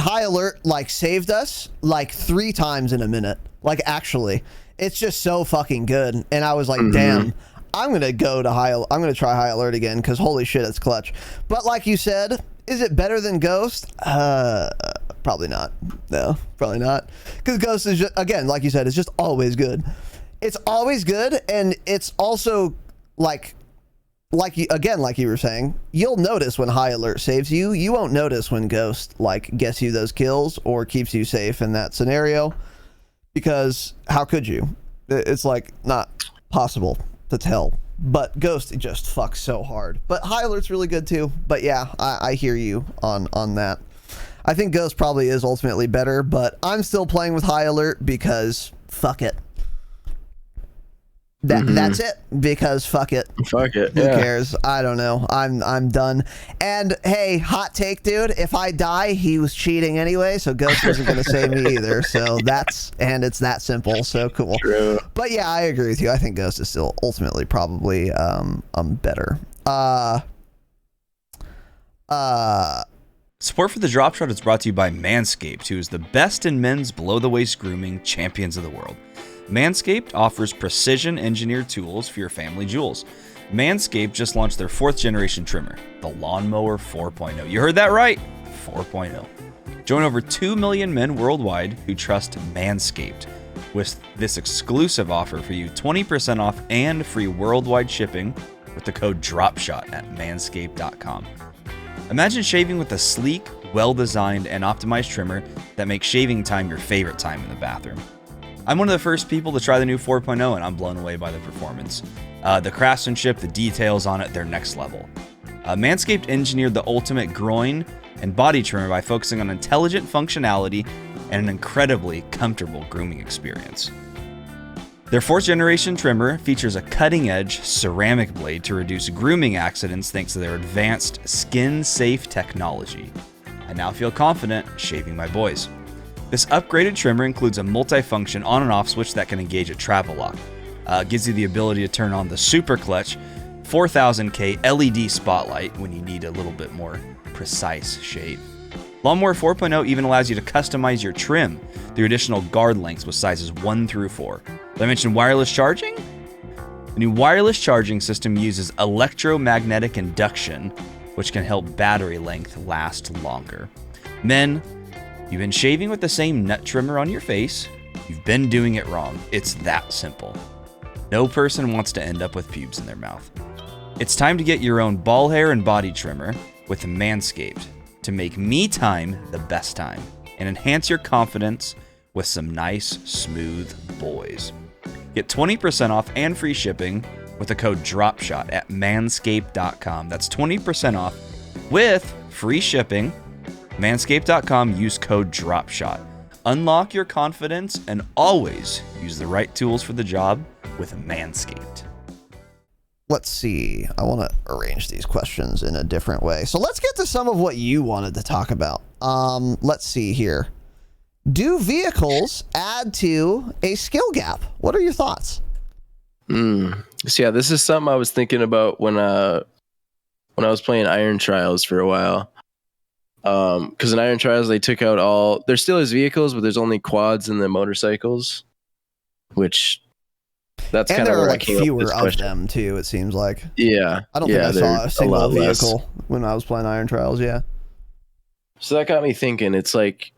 high alert like saved us like 3 times in a minute. Like actually, it's just so fucking good. And I was like, damn. I'm gonna try high alert again because holy shit, it's clutch. But like you said, is it better than Ghost? Probably not. No, probably not. Because Ghost is just, again, like you said, it's just always good. It's always good, and it's also like you were saying, you'll notice when high alert saves you. You won't notice when Ghost like gets you those kills or keeps you safe in that scenario, because how could you? It's like not possible to tell. But Ghost just fucks so hard. But high alert's really good too. But yeah, I hear you on that. I think Ghost probably is ultimately better, but I'm still playing with high alert because fuck it. That's it, because fuck it. Fuck it. Who cares? I don't know. I'm done. And hey, hot take, dude. If I die, he was cheating anyway, so Ghost wasn't going to save me either. So it's that simple. So cool. True. But yeah, I agree with you. I think Ghost is still ultimately probably better. Support for the Dropshot is brought to you by MANSCAPED, who is the best in men's below-the-waist grooming champions of the world. MANSCAPED offers precision-engineered tools for your family jewels. MANSCAPED just launched their 4th generation trimmer, the Lawnmower 4.0. You heard that right, 4.0. Join over 2 million men worldwide who trust MANSCAPED with this exclusive offer for you, 20% off and free worldwide shipping with the code DROPSHOT at manscaped.com. Imagine shaving with a sleek, well-designed, and optimized trimmer that makes shaving time your favorite time in the bathroom. I'm one of the first people to try the new 4.0, and I'm blown away by the performance. The craftsmanship, the details on it, they're next level. Manscaped engineered the ultimate groin and body trimmer by focusing on intelligent functionality and an incredibly comfortable grooming experience. Their 4th generation trimmer features a cutting-edge ceramic blade to reduce grooming accidents thanks to their advanced skin-safe technology. I now feel confident shaving my boys. This upgraded trimmer includes a multi-function on and off switch that can engage a travel lock. Gives you the ability to turn on the super clutch 4000K LED spotlight when you need a little bit more precise shave. Lawnmower 4.0 even allows you to customize your trim through additional guard lengths with sizes 1 through 4. Did I mention wireless charging? The new wireless charging system uses electromagnetic induction, which can help battery length last longer. Men, you've been shaving with the same nut trimmer on your face, you've been doing it wrong. It's that simple. No person wants to end up with pubes in their mouth. It's time to get your own ball hair and body trimmer with Manscaped to make me time the best time and enhance your confidence with some nice, smooth boys. Get 20% off and free shipping with the code DROPSHOT at manscaped.com. That's 20% off with free shipping. Manscaped.com, use code DROPSHOT. Unlock your confidence and always use the right tools for the job with Manscaped. Let's see. I want to arrange these questions in a different way. So let's get to some of what you wanted to talk about. Let's see here. Do vehicles add to a skill gap? What are your thoughts? So yeah, this is something I was thinking about when I was playing Iron Trials for a while. Because in Iron Trials they took out there still is vehicles, but there's only quads and the motorcycles, which that's kind of there are where like I came up with fewer this of question. them too. It seems like. Yeah, I don't think I saw a single lot less. vehicle when I was playing Iron Trials. Yeah. So that got me thinking. It's like,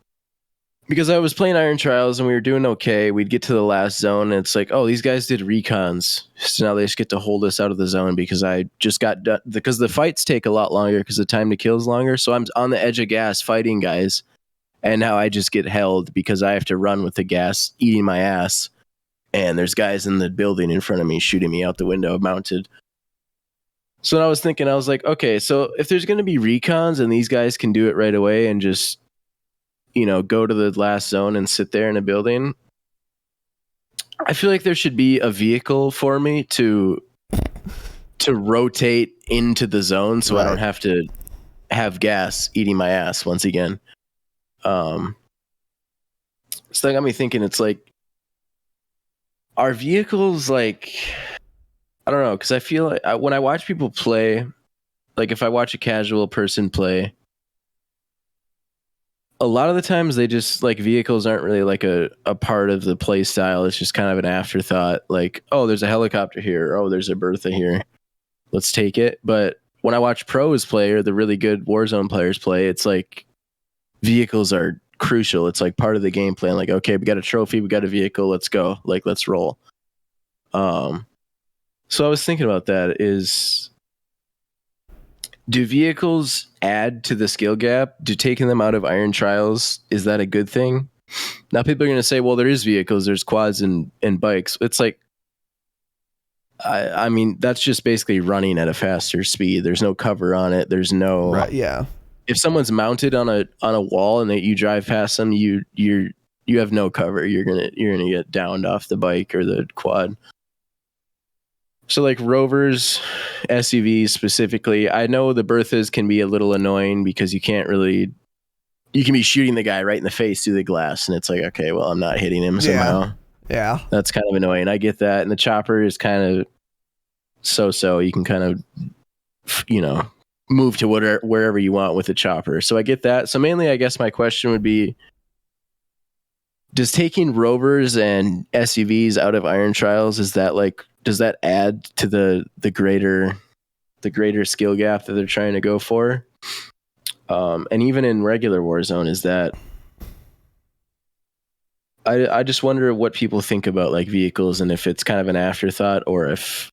because I was playing Iron Trials and we were doing okay, we'd get to the last zone and it's like, oh, these guys did recons, so now they just get to hold us out of the zone because I just got done, because the fights take a lot longer because the time to kill is longer. So I'm on the edge of gas fighting guys, and now I just get held because I have to run with the gas eating my ass, and there's guys in the building in front of me shooting me out the window mounted. So when I was thinking, I was like, okay, so if there's going to be recons and these guys can do it right away and just, go to the last zone and sit there in a building, I feel like there should be a vehicle for me to rotate into the zone so I don't have to have gas eating my ass once again. So that got me thinking. It's like, are vehicles like, I don't know, because I feel like when I watch people play, like if I watch a casual person play, a lot of the times they just like vehicles aren't really like a part of the play style. It's just kind of an afterthought. Like, oh, there's a helicopter here. Oh, there's a Bertha here. Let's take it. But when I watch pros play or the really good Warzone players play, it's like vehicles are crucial. It's like part of the game plan. Like, okay, we got a trophy, we got a vehicle, let's go. Like, let's roll. So I was thinking about that is, do vehicles add to the skill gap? Do taking them out of iron trials, is that a good thing? Now people are going to say, well, there is vehicles, there's quads and bikes. It's like, I mean, that's just basically running at a faster speed. There's no cover on it. There's no, Right, yeah. If someone's mounted on a wall and you drive past them, you have no cover. You're gonna get downed off the bike or the quad. So like rovers, SUVs specifically, I know the Berthas can be a little annoying because you can be shooting the guy right in the face through the glass, and it's like, okay, well, I'm not hitting him somehow. Yeah. That's kind of annoying. I get that. And the chopper is kind of so. You can kind of, move to wherever you want with the chopper. So I get that. So mainly, I guess my question would be, does taking rovers and SUVs out of iron trials, does that add to the greater skill gap that they're trying to go for? And even in regular Warzone, is that, I just wonder what people think about like vehicles and if it's kind of an afterthought or if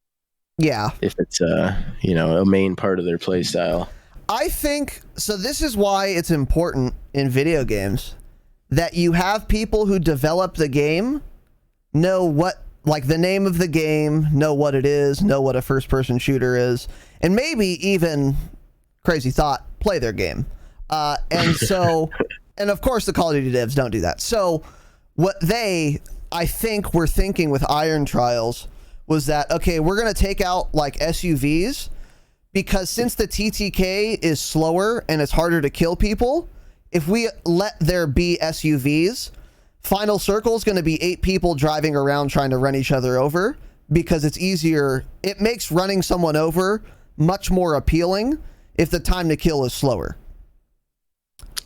it's a main part of their play style. I think so. This is why it's important in video games that you have people who develop the game know what, like, the name of the game, know what it is, know what a first person shooter is, and maybe even, crazy thought, play their game. And so, and of course the Call of Duty devs don't do that. So what I think were thinking with iron trials was that, okay, we're going to take out like SUVs because since the TTK is slower and it's harder to kill people, if we let there be SUVs, final circle is going to be 8 people driving around trying to run each other over because it's easier. It makes running someone over much more appealing if the time to kill is slower.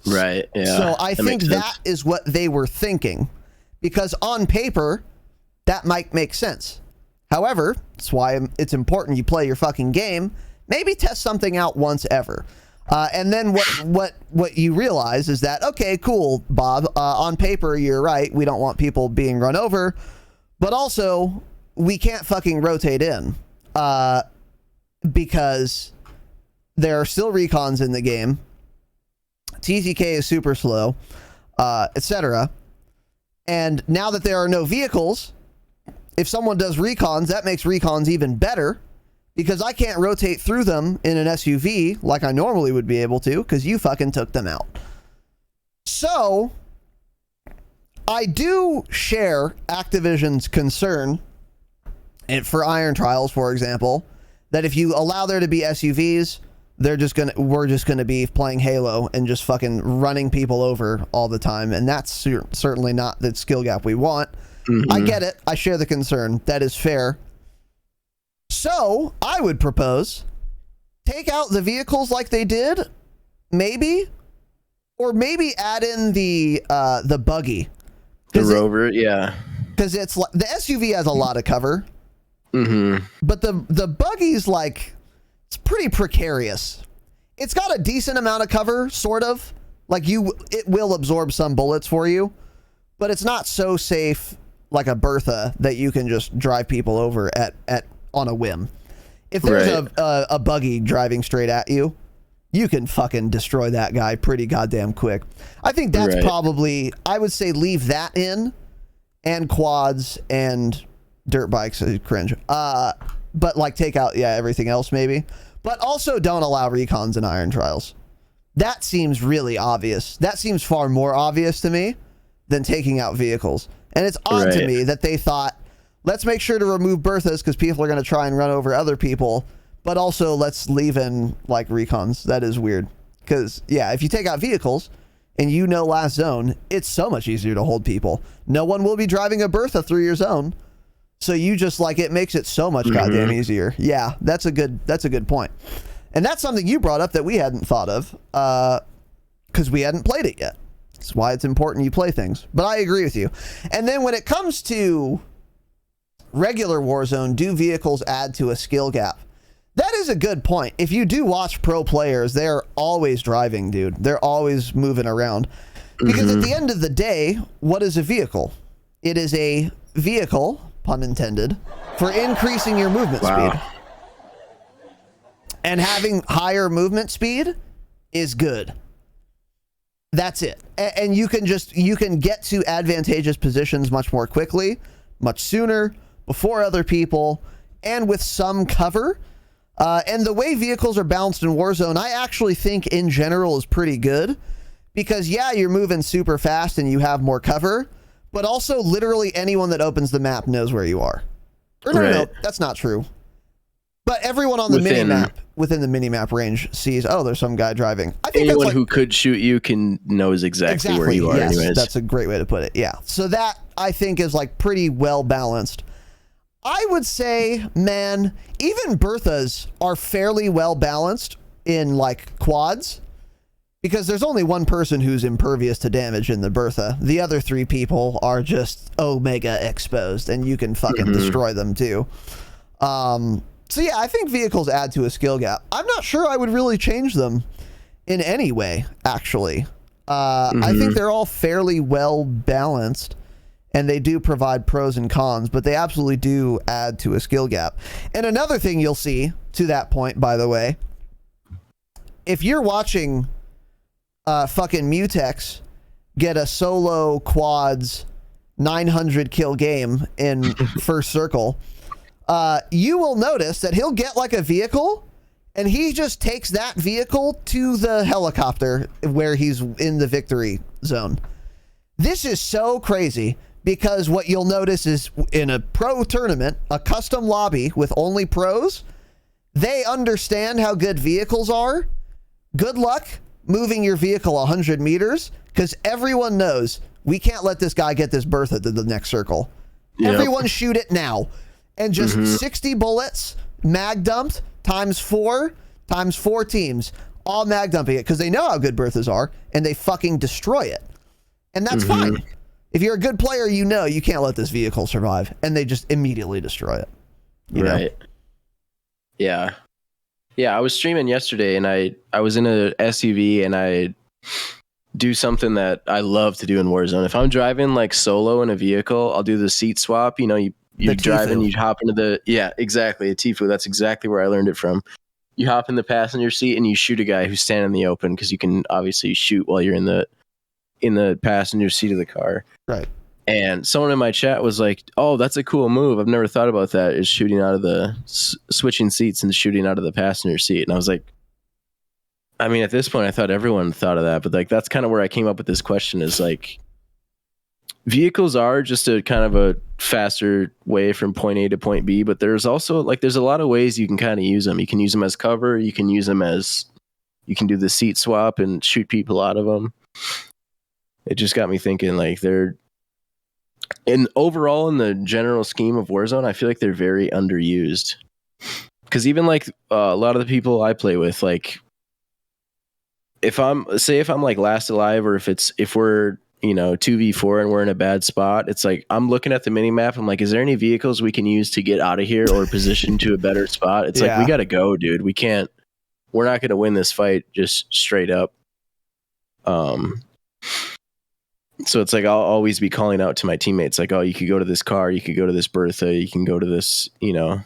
Right. Yeah. So I think that is what they were thinking, because on paper that might make sense. However, that's why it's important you play your fucking game. Maybe test something out once ever. And then what you realize is that, okay, cool, Bob, on paper, you're right. We don't want people being run over, but also we can't fucking rotate in because there are still recons in the game. TTK is super slow, etc. And now that there are no vehicles, if someone does recons, that makes recons even better because I can't rotate through them in an SUV like I normally would be able to because you fucking took them out. So I do share Activision's concern, and for iron trials, for example, that if you allow there to be SUVs, we're just gonna be playing Halo and just fucking running people over all the time, and that's certainly not the skill gap we want. Mm-hmm. I get it. I share the concern. That is fair. So I would propose take out the vehicles like they did, maybe, or maybe add in the buggy, the rover, yeah, because it's like the SUV has a lot of cover, but the buggy's like, it's pretty precarious. It's got a decent amount of cover, sort of. Like it will absorb some bullets for you, but it's not so safe like a Bertha that you can just drive people over at on a whim. If there's a buggy driving straight at you, you can fucking destroy that guy pretty goddamn quick. I think that's probably, I would say leave that in, and quads and dirt bikes. Cringe. But like take out everything else maybe. But also don't allow recons in iron trials. That seems really obvious. That seems far more obvious to me than taking out vehicles. And it's odd to me that they thought, let's make sure to remove Berthas because people are going to try and run over other people, but also let's leave in like recons. That is weird. Because, yeah, if you take out vehicles and you know last zone, it's so much easier to hold people. No one will be driving a Bertha through your zone. So you just like, it makes it so much goddamn easier. Yeah, that's a good point. And that's something you brought up that we hadn't thought of because we hadn't played it yet. That's why it's important you play things. But I agree with you. And then when it comes to regular Warzone, do vehicles add to a skill gap? That is a good point. If you do watch pro players, they're always driving, dude. They're always moving around. Because at the end of the day, what is a vehicle? It is a vehicle, pun intended, for increasing your movement speed. And having higher movement speed is good. That's it. And you can get to advantageous positions much more quickly, much sooner, before other people, and with some cover. And the way vehicles are balanced in Warzone, I actually think in general is pretty good. Because, yeah, you're moving super fast and you have more cover, but also literally anyone that opens the map knows where you are. Or no, that's not true. But everyone on the minimap, within the minimap range, sees, oh, there's some guy driving. I think anyone that's who could shoot you knows exactly where you are. Yes, anyways. That's a great way to put it. Yeah. So that, I think, is like pretty well balanced. I would say, man, even Berthas are fairly well balanced in like quads. Because there's only one person who's impervious to damage in the Bertha. The other three people are just Omega exposed, and you can fucking destroy them too. So yeah, I think vehicles add to a skill gap. I'm not sure I would really change them in any way, actually. I think they're all fairly well balanced, and they do provide pros and cons, but they absolutely do add to a skill gap. And another thing you'll see, to that point, by the way, if you're watching fucking Mutex get a solo quads 900 kill game in first circle, you will notice that he'll get like a vehicle and he just takes that vehicle to the helicopter where he's in the victory zone. This is so crazy because what you'll notice is in a pro tournament, a custom lobby with only pros, they understand how good vehicles are. Good luck moving your vehicle 100 meters because everyone knows we can't let this guy get this Bertha to the next circle. Yep. Everyone shoot it now. And just 60 bullets, mag dumped, times four teams, all mag dumping it because they know how good Berthas are and they fucking destroy it. And that's fine. If you're a good player, you know you can't let this vehicle survive and they just immediately destroy it. You know? Yeah. Yeah, I was streaming yesterday and I was in a SUV and I do something that I love to do in Warzone. If I'm driving like solo in a vehicle, I'll do the seat swap. You know, you drive and you hop into the, exactly, a Tifu. That's exactly where I learned it from. You hop in the passenger seat and you shoot a guy who's standing in the open because you can obviously shoot while you're in the passenger seat of the car. Right. And someone in my chat was like, oh, that's a cool move. I've never thought about that, is shooting out of the switching seats and shooting out of the passenger seat. And I was like, I mean, at this point, I thought everyone thought of that. But like, that's kind of where I came up with this question is like, vehicles are just a kind of a faster way from point A to point B. But there's also like, there's a lot of ways you can kind of use them. You can use them as cover. You can use them as, you can do the seat swap and shoot people out of them. It just got me thinking like overall in the general scheme of Warzone, I feel like they're very underused. Because even like a lot of the people I play with, like if I'm like last alive or if we're, you know, 2v4 and we're in a bad spot, it's like I'm looking at the mini map. I'm like, is there any vehicles we can use to get out of here or position to a better spot? It's like, we got to go, dude. We're not going to win this fight just straight up. So it's like I'll always be calling out to my teammates like, oh, you could go to this car, you could go to this Bertha, you can go to this, you know,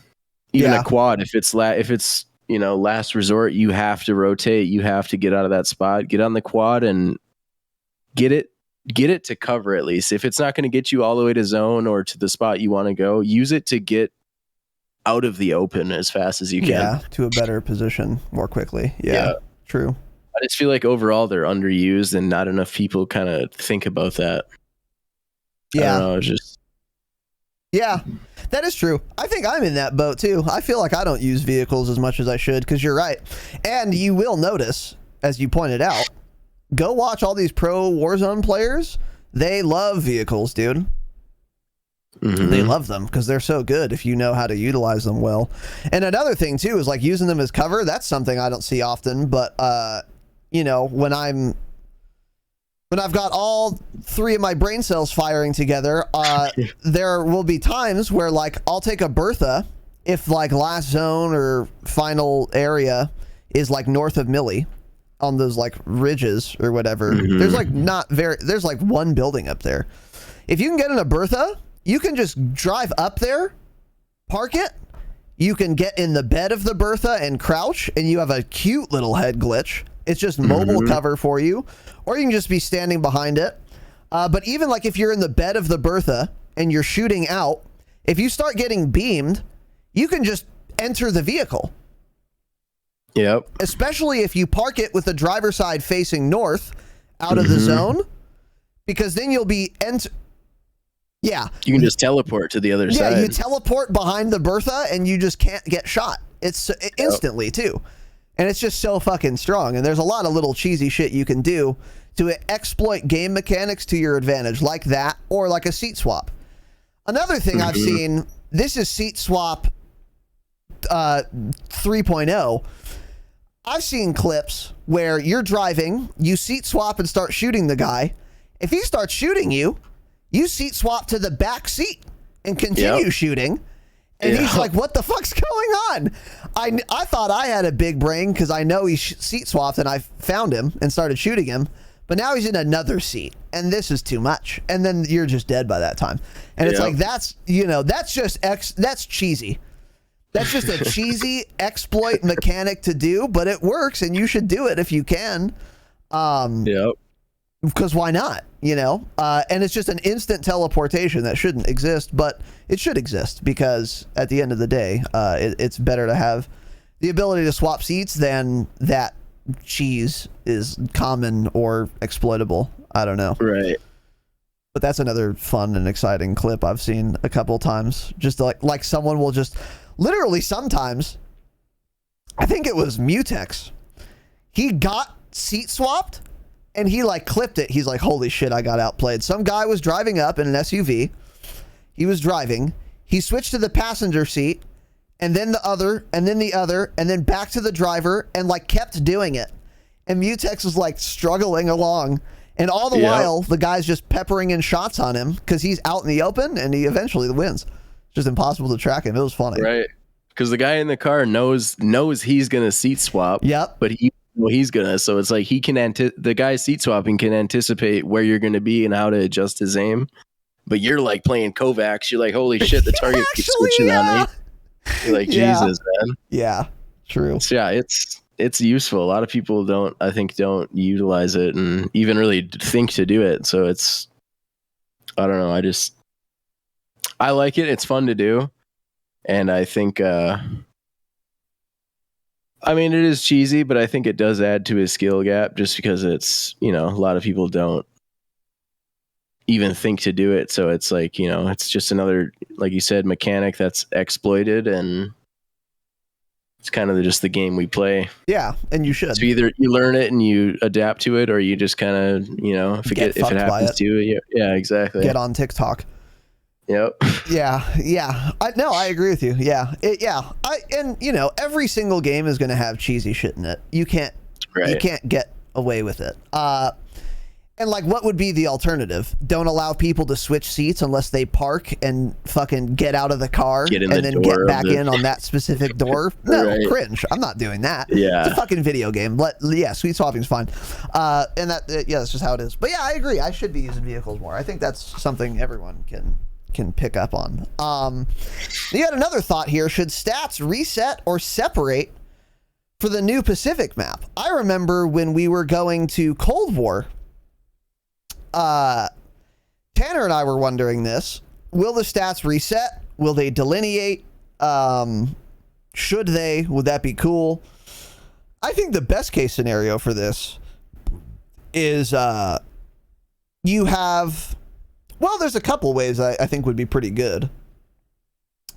even a quad. If it's you know, last resort, you have to rotate, you have to get out of that spot, get on the quad and get it to cover at least. If it's not going to get you all the way to zone or to the spot you want to go, use it to get out of the open as fast as you can. Yeah, to a better position more quickly. Yeah. True. I just feel like overall they're underused and not enough people kind of think about that. Yeah. I don't know, Yeah, that is true. I think I'm in that boat too. I feel like I don't use vehicles as much as I should because you're right. And you will notice as you pointed out, go watch all these pro Warzone players. They love vehicles, dude. They love them because they're so good if you know how to utilize them well. And another thing too is like using them as cover. That's something I don't see often, but you know, when I've got all three of my brain cells firing together, there will be times where like I'll take a Bertha if like last zone or final area is like north of Millie on those like ridges or whatever. There's like there's like one building up there. If you can get in a Bertha, you can just drive up there, park it. You can get in the bed of the Bertha and crouch, and you have a cute little head glitch. It's just mobile cover for you, or you can just be standing behind it. But even like if you're in the bed of the Bertha and you're shooting out, if you start getting beamed, you can just enter the vehicle. Yep. Especially if you park it with the driver's side facing north out of the zone, because then you'll be Yeah. You can just teleport to the other side. Yeah, you teleport behind the Bertha and you just can't get shot. It's instantly too. And it's just so fucking strong. And there's a lot of little cheesy shit you can do to exploit game mechanics to your advantage, like that, or like a seat swap. Another thing I've seen, this is seat swap 3.0. I've seen clips where you're driving, you seat swap and start shooting the guy. If he starts shooting you, you seat swap to the back seat and continue shooting. And he's like, what the fuck's going on? I thought I had a big brain because I know he seat swapped and I found him and started shooting him. But now he's in another seat and this is too much. And then you're just dead by that time. And it's like, that's, you know, that's just that's cheesy. That's just a cheesy exploit mechanic to do, but it works and you should do it if you can. Because why not, you know? And it's just an instant teleportation that shouldn't exist, but it should exist because at the end of the day, it's better to have the ability to swap seats than that cheese is common or exploitable. I don't know. Right. But that's another fun and exciting clip I've seen a couple times. Just like someone will just literally sometimes, I think it was Mutex. He got seat swapped. And he like clipped it. He's like, holy shit, I got outplayed. Some guy was driving up in an SUV. He was driving. He switched to the passenger seat and then the other and then the other and then back to the driver and like kept doing it. And Mutex was like struggling along. And all the while, the guy's just peppering in shots on him because he's out in the open and he eventually wins. It's just impossible to track him. It was funny. Right. Because the guy in the car knows he's going to seat swap. Yep. But he's gonna, so it's like he can the guy seat swapping can anticipate where you're gonna be and how to adjust his aim. But you're like playing Kovacs, you're like, holy shit, the target keeps switching on me. You're like, Jesus, man. Yeah, true. So yeah, it's useful. A lot of people don't utilize it and even really think to do it. So it's, I don't know. I like it. It's fun to do, and I think. I mean, it is cheesy, but I think it does add to his skill gap just because it's, you know, a lot of people don't even think to do it. So it's like, you know, it's just another, like you said, mechanic that's exploited, and it's kind of just the game we play. Yeah, and you should. So either you learn it and you adapt to it, or you just kind of, you know, if it happens to you. Yeah, exactly. Get on TikTok. Yep. Yeah. I agree with you. Yeah. And you know, every single game is going to have cheesy shit in it. You can't get away with it. And like, what would be the alternative? Don't allow people to switch seats unless they park and fucking get out of the car and then get back in on that specific door. No, cringe. I'm not doing that. Yeah. It's a fucking video game. Sweet swapping's fine. And that's just how it is. But yeah, I agree. I should be using vehicles more. I think that's something everyone can pick up on. You had another thought here. Should stats reset or separate for the new Pacific map? I remember when we were going to Cold War, Tanner and I were wondering this. Will the stats reset? Will they delineate? Should they? Would that be cool? I think the best case scenario for this is you have... Well, there's a couple ways I think would be pretty good.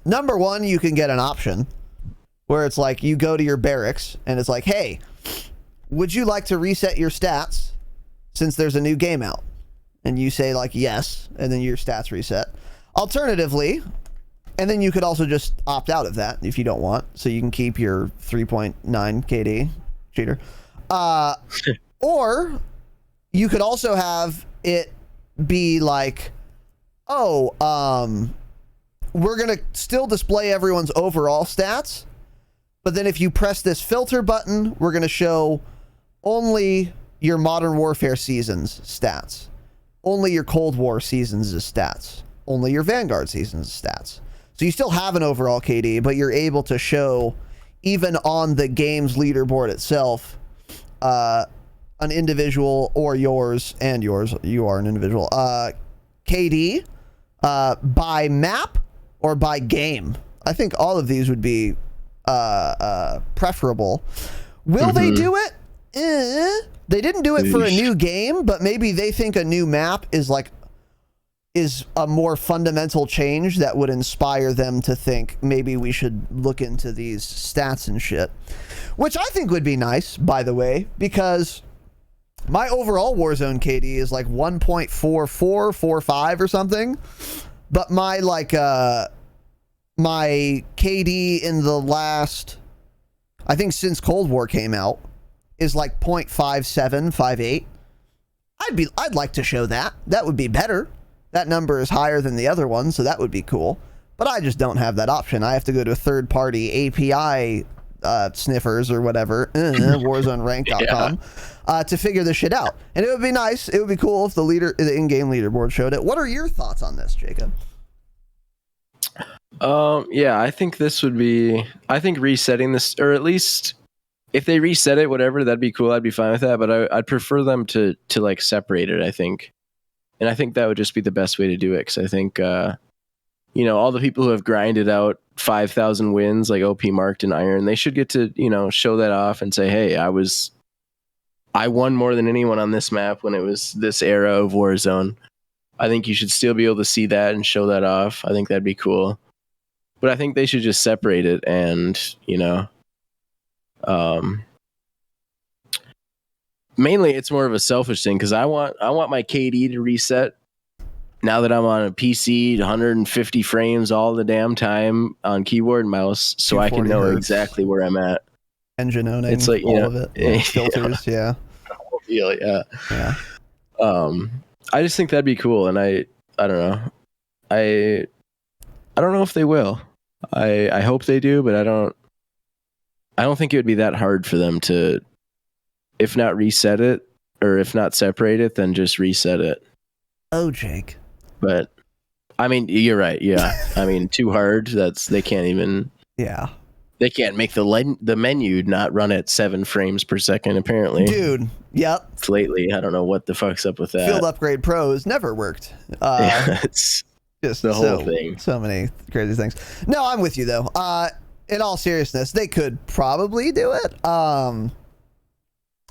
Number one, you can get an option where it's like you go to your barracks and it's like, hey, would you like to reset your stats since there's a new game out? And you say like yes, and then your stats reset. Alternatively, and then you could also just opt out of that if you don't want, so you can keep your 3.9 KD, cheater. Or you could also have it be like, oh, we're gonna still display everyone's overall stats, but then if you press this filter button, we're gonna show only your Modern Warfare seasons stats, only your Cold War seasons stats, only your Vanguard seasons stats. So you still have an overall KD, but you're able to show, even on the game's leaderboard itself, an individual or yours, you are an individual, KD by map or by game. I think all of these would be preferable. Will they do it? They didn't do it for a new game, but maybe they think a new map is a more fundamental change that would inspire them to think maybe we should look into these stats and shit. Which I think would be nice, by the way, because my overall Warzone KD is like 1.4445 or something. But my my KD in the last, I think since Cold War came out, is like 0.5758. I'd like to show that. That would be better. That number is higher than the other one, so that would be cool. But I just don't have that option. I have to go to a third-party API sniffers or whatever, warzonerank.com, to figure this shit out. And it would be nice. It would be cool if the in-game leaderboard showed it. What are your thoughts on this, Jacob? Yeah, I think this would be. I think resetting this, or at least if they reset it, whatever, that'd be cool. I'd be fine with that. But I'd prefer them to like separate it, I think. And I think that would just be the best way to do it, because I think, all the people who have grinded out 5,000 wins, like OP Marked and Iron, they should get to, show that off and say, hey, I won more than anyone on this map when it was this era of Warzone. I think you should still be able to see that and show that off. I think that'd be cool. But I think they should just separate it and, mainly it's more of a selfish thing, because I want my KD to reset now that I'm on a PC, 150 frames all the damn time on keyboard and mouse, so I can know exactly where I'm at. Engine owning, it's like, all of it. Filters, yeah. Yeah. I just think that'd be cool, and I don't know. I don't know if they will. I hope they do, but I don't think it would be that hard for them to, if not reset it, or if not separate it, then just reset it. Oh, Jake. But I mean, you're right. Yeah. I mean, too hard. They can't even. Yeah. They can't make the menu not run at 7 frames per second, apparently. Dude. Yep. Lately, I don't know what the fuck's up with that. Field Upgrade Pros never worked. It's just the whole thing. So many crazy things. No, I'm with you though. In all seriousness, they could probably do it. And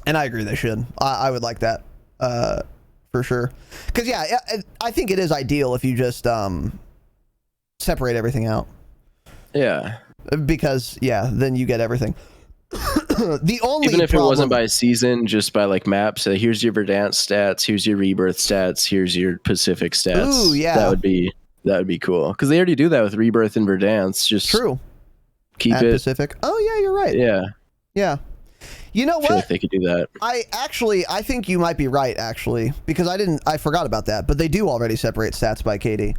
I agree they should. I would like that. For sure. Because yeah, I think it is ideal if you just separate everything out. Yeah. Because then you get everything. The only even if problem, it wasn't by season, just by like maps. So here's your Verdansk stats. Here's your Rebirth stats. Here's your Pacific stats. Ooh, yeah. That would be cool, because they already do that with Rebirth and Verdansk. Just true. Keep Add it Pacific. Oh yeah, you're right. Yeah. You know I feel what? like they could do that. I think you might be right, actually, because I forgot about that, but they do already separate stats by KD.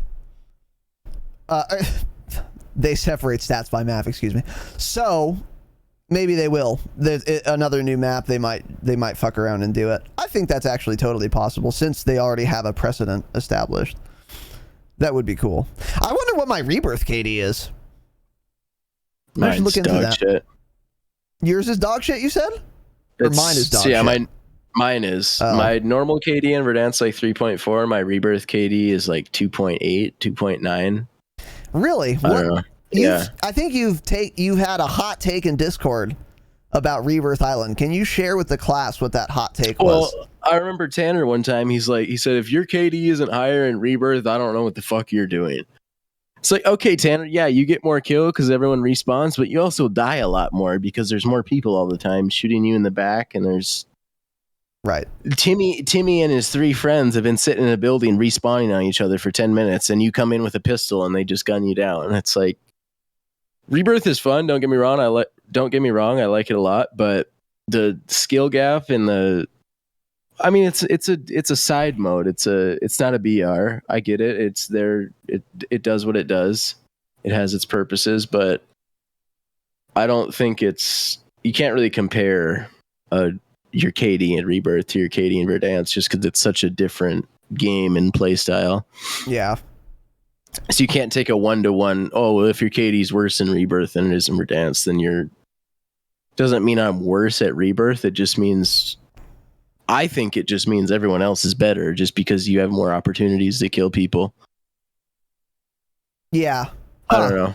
They separate stats by map, excuse me. So maybe they will. There's another new map. They might fuck around and do it. I think that's actually totally possible, since they already have a precedent established. That would be cool. I wonder what my Rebirth KD is. I should look into that. Shit. Yours is dog shit, you said? Or mine is dog shit? Yeah, mine is. My normal KD in Verdansk like 3.4. My Rebirth KD is like 2.8, 2.9. Really? I don't know. Yeah. I think you've had a hot take in Discord about Rebirth Island. Can you share with the class what that hot take was? Well, I remember Tanner one time, he said, if your KD isn't higher in Rebirth, I don't know what the fuck you're doing. It's like, okay, Tanner, yeah, you get more kill because everyone respawns, but you also die a lot more because there's more people all the time shooting you in the back, and there's Right. Timmy and his 3 friends have been sitting in a building respawning on each other for 10 minutes, and you come in with a pistol and they just gun you down. It's like, Rebirth is fun. Don't get me wrong. I like it a lot, but the skill gap and it's a side mode. It's not a BR. I get it. It's there. It does what it does. It has its purposes, but I don't think you can't really compare your KD in Rebirth to your KD in Verdansk just because it's such a different game and play style. Yeah. So you can't take a 1-to-1. Oh, well, if your KD's worse in Rebirth than it is in Verdansk, then doesn't mean I'm worse at Rebirth. It just means, I think it just means everyone else is better just because you have more opportunities to kill people. Yeah. I don't know.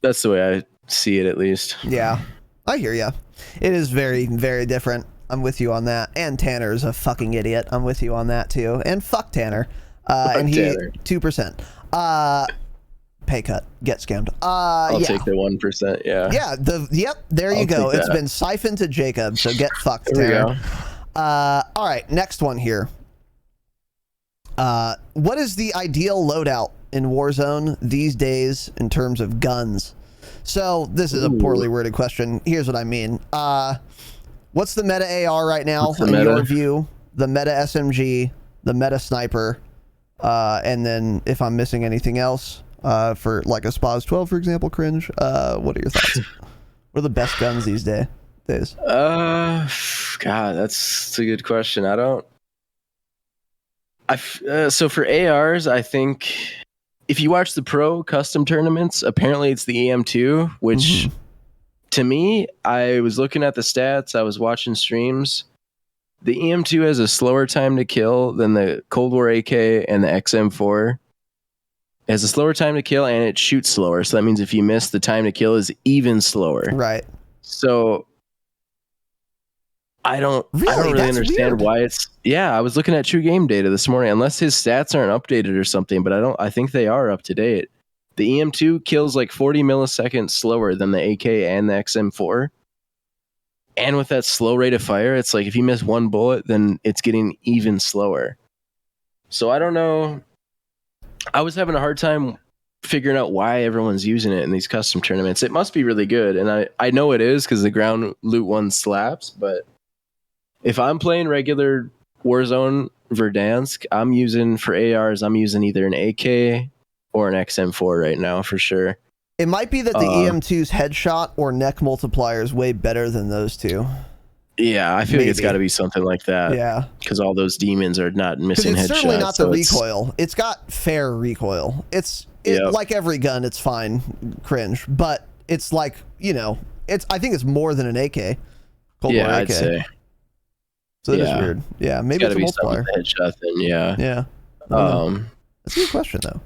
That's the way I see it, at least. Yeah. I hear you. It is very, very different. I'm with you on that. And Tanner's a fucking idiot. I'm with you on that too. And fuck Tanner. And he Tanner. 2%. Pay cut. Get scammed. I'll take the 1%. Yeah. Yeah. There you go. It's been siphoned to Jacob. So get fucked, There we Tanner. All right. Next one here. What is the ideal loadout in Warzone these days in terms of guns? So this is a poorly worded question. Here's what I mean. What's the meta AR right now in your view? The meta SMG, the meta sniper, and then if I'm missing anything else, for like a SPAS 12, for example, cringe. What are your thoughts? What are the best guns these days? God, that's a good question. So for ARs, I think if you watch the pro custom tournaments, apparently it's the EM2, which to me, I was looking at the stats, I was watching streams. The EM2 has a slower time to kill than the Cold War AK and the XM4. It has a slower time to kill and it shoots slower. So that means if you miss, the time to kill is even slower. Right. So I don't really understand why it's. Yeah, I was looking at True Game data this morning. Unless his stats aren't updated or something, but I think they are up to date. The EM2 kills like 40 milliseconds slower than the AK and the XM4. And with that slow rate of fire, it's like if you miss one bullet, then it's getting even slower. So I don't know. I was having a hard time figuring out why everyone's using it in these custom tournaments. It must be really good, and I know it is because the ground loot one slaps, but if I'm playing regular Warzone Verdansk, I'm using either an AK or an XM4 right now for sure. It might be that the EM2's headshot or neck multiplier is way better than those two. Yeah, I feel like it's got to be something like that. Yeah. Because all those demons are not missing headshots. It's certainly not the recoil. It's got fair recoil. Like every gun, it's fine. Cringe. But it's like, I think it's more than an AK. Cold War AK. I'd say. So that is weird. Yeah, maybe it's a multiplier. Headshot then, yeah. Yeah. That's a good question, though.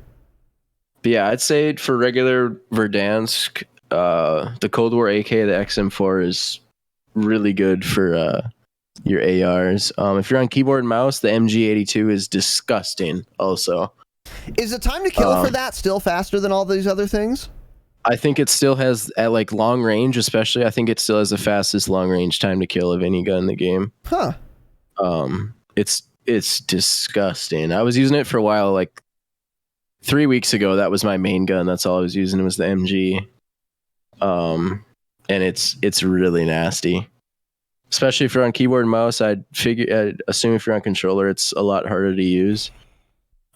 But yeah, I'd say for regular Verdansk, the Cold War AK, the XM4 is really good for your ARs. If you're on keyboard and mouse, the MG82 is disgusting also. Is the time to kill for that still faster than all these other things? I think it still has, at like long range especially, I think it still has the fastest long range time to kill of any gun in the game. Huh. It's disgusting. I was using it for a while, like 3 weeks ago. That was my main gun. That's all I was using was the MG. And it's really nasty. Especially if you're on keyboard and mouse, I'd assume if you're on controller, it's a lot harder to use.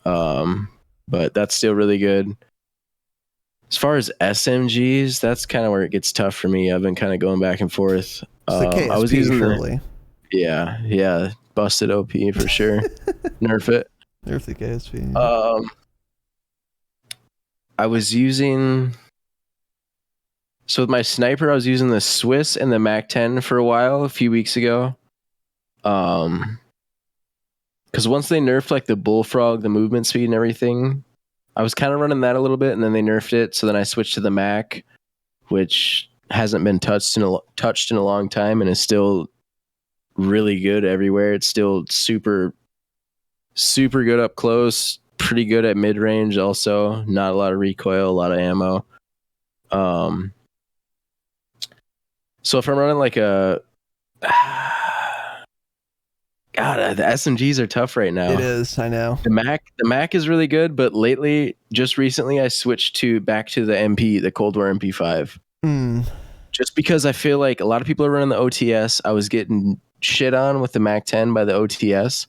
But that's still really good. As far as SMGs, that's kind of where it gets tough for me. I've been kind of going back and forth. KSP, I was using surely. Yeah, busted OP for sure. Nerf it. Nerf the KSP. I was using. So with my sniper, I was using the Swiss and the Mac 10 for a while, a few weeks ago. Because once they nerfed like the bullfrog, the movement speed and everything, I was kind of running that a little bit, and then they nerfed it. So then I switched to the Mac, which hasn't been touched in a long time, and is still really good everywhere. It's still super, super good up close. pretty good at mid range. Also, not a lot of recoil, a lot of ammo. So if I'm running like a God, the SMGs are tough right now. It is, I know. The Mac is really good, but just recently, I switched back to the MP, the Cold War MP5. Just because I feel like a lot of people are running the OTS. I was getting shit on with the Mac 10 by the OTS,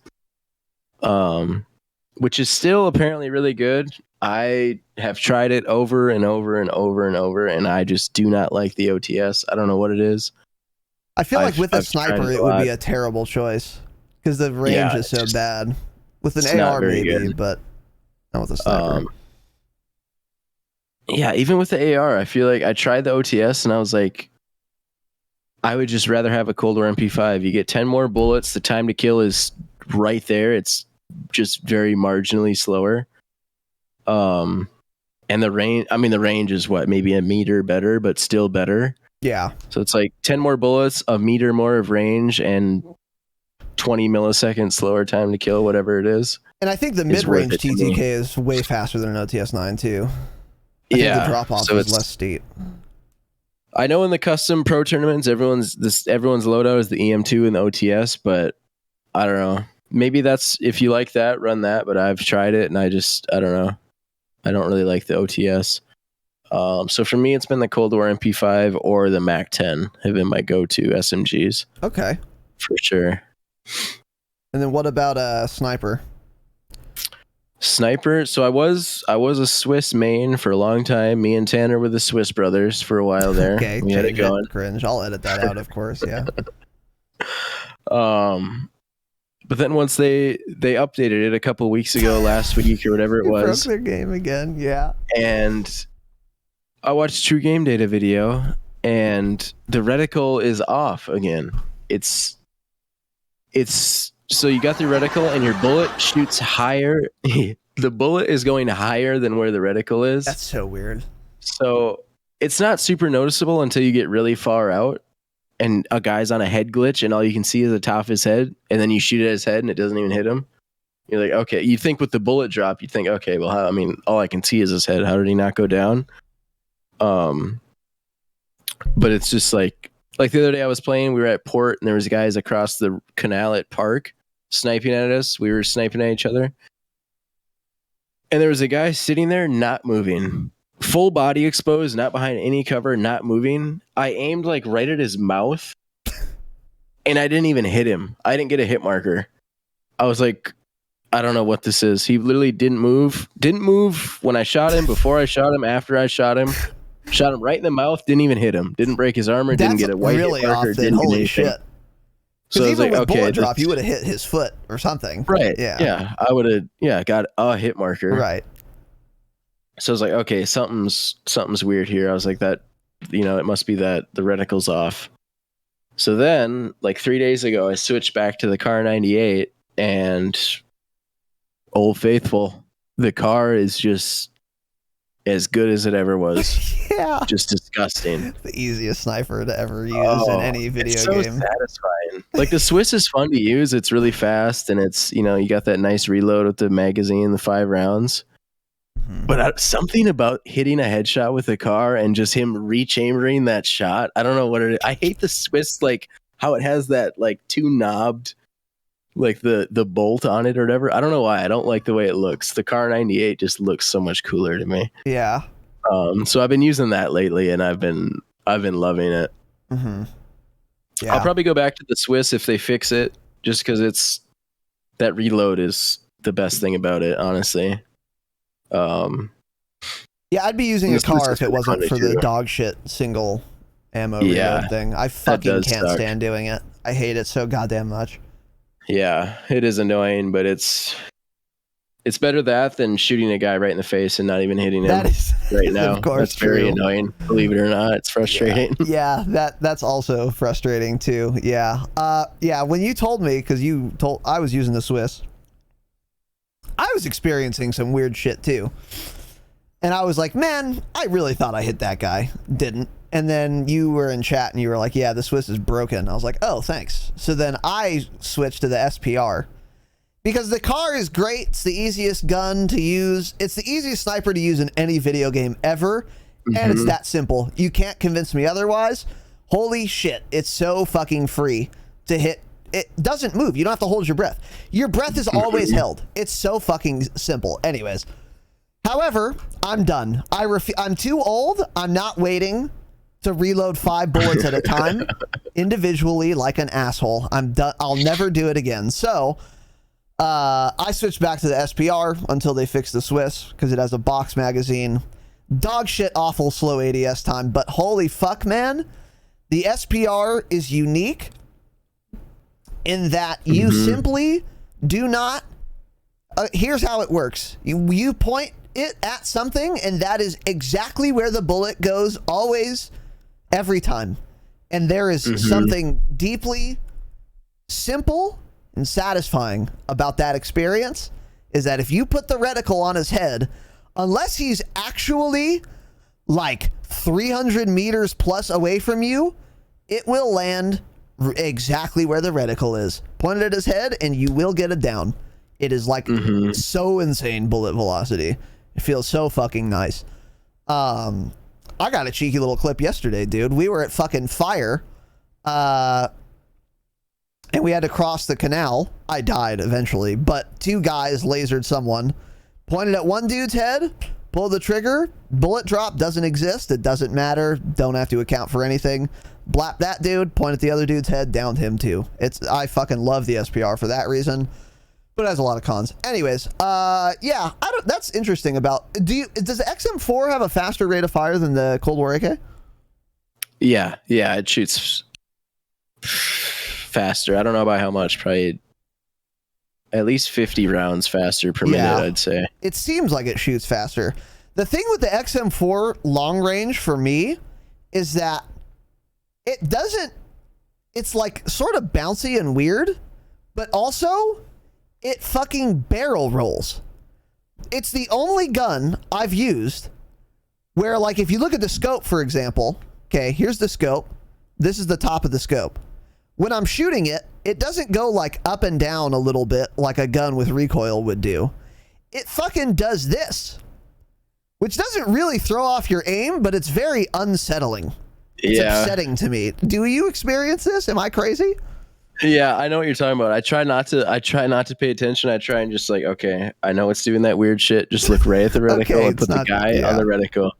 which is still apparently really good. I have tried it over and over and over and over, and I just do not like the OTS. I don't know what it is. I feel like with a I've tried sniper, it would be a terrible choice because the range is so bad. With an AR, maybe, good. But not with a sniper. Yeah, even with the AR, I feel like I tried the OTS and I was like, I would just rather have a Cold War MP5. You get 10 more bullets. The time to kill is right there. It's just very marginally slower. And the range is what, maybe a meter better, but still better. Yeah. So it's like 10 more bullets, a meter more of range, and 20 milliseconds slower time to kill, whatever it is. And I think the mid-range TTK is way faster than an OTS-9 too. I think the drop-off is less steep. I know in the custom pro tournaments, everyone's loadout is the EM2 and the OTS, but I don't know. Maybe that's, if you like that, run that, but I've tried it and I don't know. I don't really like the OTS. So for me, it's been the Cold War MP5 or the Mac 10 have been my go-to SMGs. Okay. For sure. And then what about Sniper? Sniper. So I was a Swiss main for a long time. Me and Tanner were the Swiss brothers for a while there. Okay, we had it going. Cringe. I'll edit that out, of course. Yeah. But then once they updated it a couple of weeks ago, last week or whatever it was, broke their game again. Yeah. And I watched True Game Data video, and the reticle is off again. It's so you got the reticle and your bullet shoots higher. The bullet is going higher than where the reticle is. That's so weird. So it's not super noticeable until you get really far out and a guy's on a head glitch and all you can see is the top of his head, and then you shoot at his head and it doesn't even hit him. You're like, okay, you think with the bullet drop, you think, okay, well, all I can see is his head. How did he not go down? But it's just like the other day I was playing, we were at Port and there was guys across the canal at Park sniping at us. We were sniping at each other. And there was a guy sitting there not moving. Full body exposed, not behind any cover, not moving. I aimed like right at his mouth and I didn't even hit him. I didn't get a hit marker. I was like, I don't know what this is. He literally didn't move. Didn't move when I shot him, before I shot him, after I shot him. Shot him right in the mouth, didn't even hit him. Didn't break his armor, didn't get a white really hit marker, often. didn't Holy get shit. So I was even like, with okay, bullet drop, you would have hit his foot or something. Right. Yeah. Yeah. I would have got a hit marker. Right. So I was like, okay, something's weird here. I was like, that, it must be that the reticle's off. So then, like 3 days ago, I switched back to the Car 98 and Old Faithful, the car is just as good as it ever was. Yeah. Just disgusting. The easiest sniper to ever use in any video it's so game. Satisfying. Like the Swiss is fun to use. It's really fast and it's, you got that nice reload with the magazine, the 5 rounds. But something about hitting a headshot with a car and just him rechambering that shot. I don't know what it is. I hate the Swiss, like how it has that like 2 knobbed, like the bolt on it or whatever. I don't know why. I don't like the way it looks. The Car 98 just looks so much cooler to me. Yeah. So I've been using that lately and I've been loving it. Mm-hmm. Yeah. I'll probably go back to the Swiss if they fix it, just because that reload is the best thing about it, honestly. Yeah, I'd be using a car if it wasn't for the dog shit single ammo reload thing. I fucking can't stand doing it. I hate it so goddamn much. Yeah, it is annoying, but it's better that than shooting a guy right in the face and not even hitting him. That is right now. Of course, that's very annoying. Believe it or not, it's frustrating. Yeah, that's also frustrating too. Yeah. Yeah, when you told me, because I was using the Swiss, I was experiencing some weird shit too. And I was like, man, I really thought I hit that guy. Didn't. And then you were in chat and you were like, yeah, the Swiss is broken. I was like, oh, thanks. So then I switched to the SPR Because the car is great. It's the easiest gun to use. It's the easiest sniper to use in any video game ever. And it's that simple. You can't convince me otherwise. Holy shit. It's so fucking free to hit. It doesn't move. You don't have to hold your breath. Your breath is always held. It's so fucking simple. Anyways. However, I'm done. I'm too old. I'm not waiting to reload 5 bullets at a time individually like an asshole. I'm done. I'll never do it again. So... I switched back to the SPR until they fix the Swiss because it has a box magazine. Dog shit, awful slow ADS time, but holy fuck, man. The SPR is unique in that you simply do not... here's how it works. You point it at something, and that is exactly where the bullet goes, always, every time. And there is something deeply simple and satisfying about that experience is that if you put the reticle on his head, unless he's actually like 300 meters plus away from you, it will land exactly where the reticle is. Point it at his head and you will get it down. It is like so insane bullet velocity. It feels so fucking nice. I got a cheeky little clip yesterday, dude. We were at fucking fire. And we had to cross the canal. I died eventually, but 2 guys lasered someone, pointed at one dude's head, pulled the trigger, bullet drop, doesn't exist, it doesn't matter, don't have to account for anything. Blap that dude, point at the other dude's head, downed him too. I fucking love the SPR for that reason, but it has a lot of cons. Anyways, yeah, that's interesting about, does the XM4 have a faster rate of fire than the Cold War AK? Yeah, it shoots faster. I don't know by how much, probably at least 50 rounds faster per minute, I'd say. It seems like it shoots faster. The thing with the XM4 long range for me is that it's like sort of bouncy and weird, but also it fucking barrel rolls. It's the only gun I've used where, like, if you look at the scope, for example, okay, here's the scope. This is the top of the scope. When I'm shooting it, it doesn't go like up and down a little bit like a gun with recoil would do. It fucking does this, which doesn't really throw off your aim, but it's very unsettling. It's upsetting to me. Do you experience this? Am I crazy? Yeah, I know what you're talking about. I try not to pay attention. I try and just like, okay, I know it's doing that weird shit. Just look right at the reticle Okay, and put the guy on the reticle.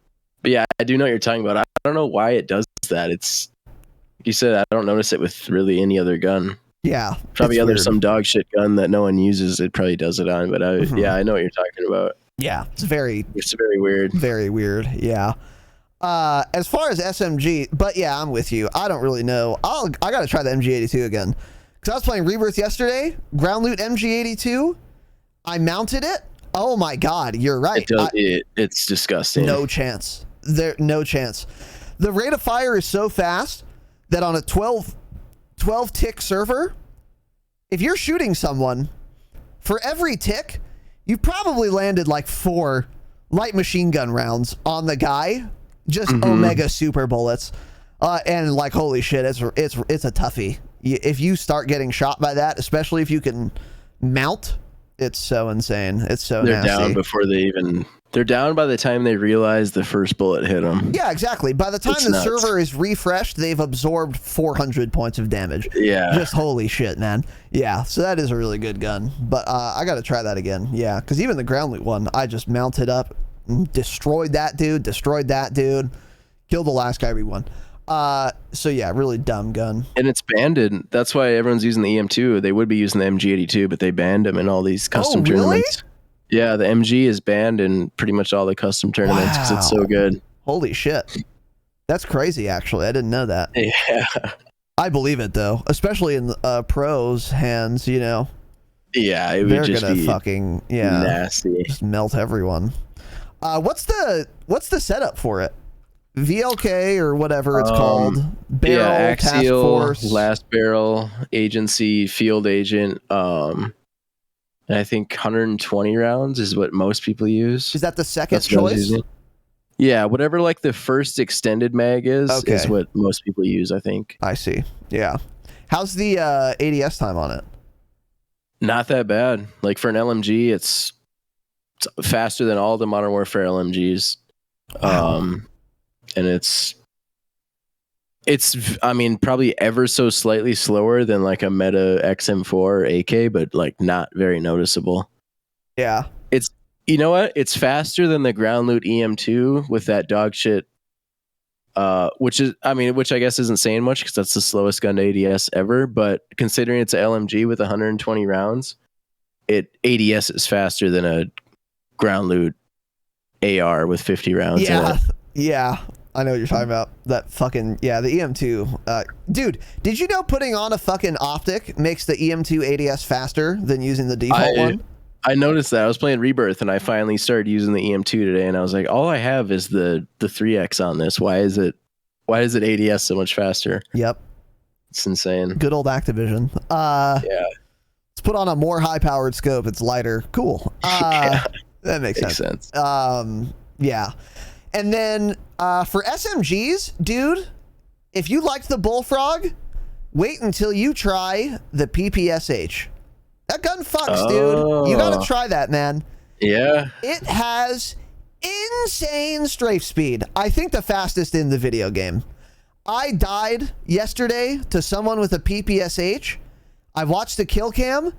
But yeah, I do know what you're talking about. I don't know why it does that. It's like you said, I don't notice it with really any other gun. Yeah. Probably some dog shit gun that no one uses, it probably does it on. But yeah, I know what you're talking about. Yeah, it's very weird. Very weird. Yeah. As far as SMG, but yeah, I'm with you. I don't really know. I got to try the MG82 again. Because I was playing Rebirth yesterday. Ground loot MG82. I mounted it. Oh my God, you're right. It's disgusting. No chance. No chance. The rate of fire is so fast that on a 12 tick server, if you're shooting someone, for every tick, you probably landed like 4 light machine gun rounds on the guy. Just Omega super bullets. And like, holy shit, it's a toughie. If you start getting shot by that, especially if you can mount, it's so insane. It's so They're nasty. down before they're down by the time they realize the first bullet hit them. Yeah, exactly. By the time the server is refreshed, they've absorbed 400 points of damage. Yeah. Just holy shit, man. Yeah, so that is a really good gun. But I got to try that again. Yeah, because even the ground loot one, I just mounted up, destroyed that dude, killed the last guy we won. So yeah, really dumb gun. And it's banned, and that's why everyone's using the EM2. They would be using the MG82, but they banned them in all these custom tournaments. Yeah, the MG is banned in pretty much all the custom tournaments because it's so good. Holy shit. That's crazy, actually. I didn't know that. Yeah. I believe it, though. Especially in pros' hands, you know. Yeah, it would just be fucking nasty. Just melt everyone. What's the setup for it? VLK or whatever it's called. Barrel, Axial, task force. last barrel, agency, field agent. And I think 120 rounds is what most people use. Is that the second choice? Yeah, whatever like the first extended mag is what most people use, I think. I see. Yeah. How's the ADS time on it? Not that bad. Like for an LMG, it's faster than all the Modern Warfare LMGs. And it's I mean, probably ever so slightly slower than like a Meta XM4 or AK, but like not very noticeable. Yeah. It's, you know what? It's faster than the ground loot EM2 with that dog shit. Which I guess isn't saying much because that's the slowest gun to ADS ever. But considering it's an LMG with 120 rounds, ADS is faster than a ground loot AR with 50 rounds. Yeah. Yeah. I know what you're talking about. That fucking, the EM2. Dude, did you know putting on a fucking optic makes the EM2 ADS faster than using the default one? I noticed that. I was playing Rebirth and I finally started using the EM2 today, and I was like, all I have is the 3X on this. Why is it ADS so much faster? Yep. It's insane. Good old Activision. Yeah. Let's put on a more high-powered scope. It's lighter. Cool. That makes sense. Yeah. And then for SMGs, dude, if you liked the Bullfrog, wait until you try the PPSH. That gun fucks, dude. You gotta try that, man. Yeah. It has insane strafe speed. I think the fastest in the video game. I died yesterday to someone with a PPSH. I watched the kill cam.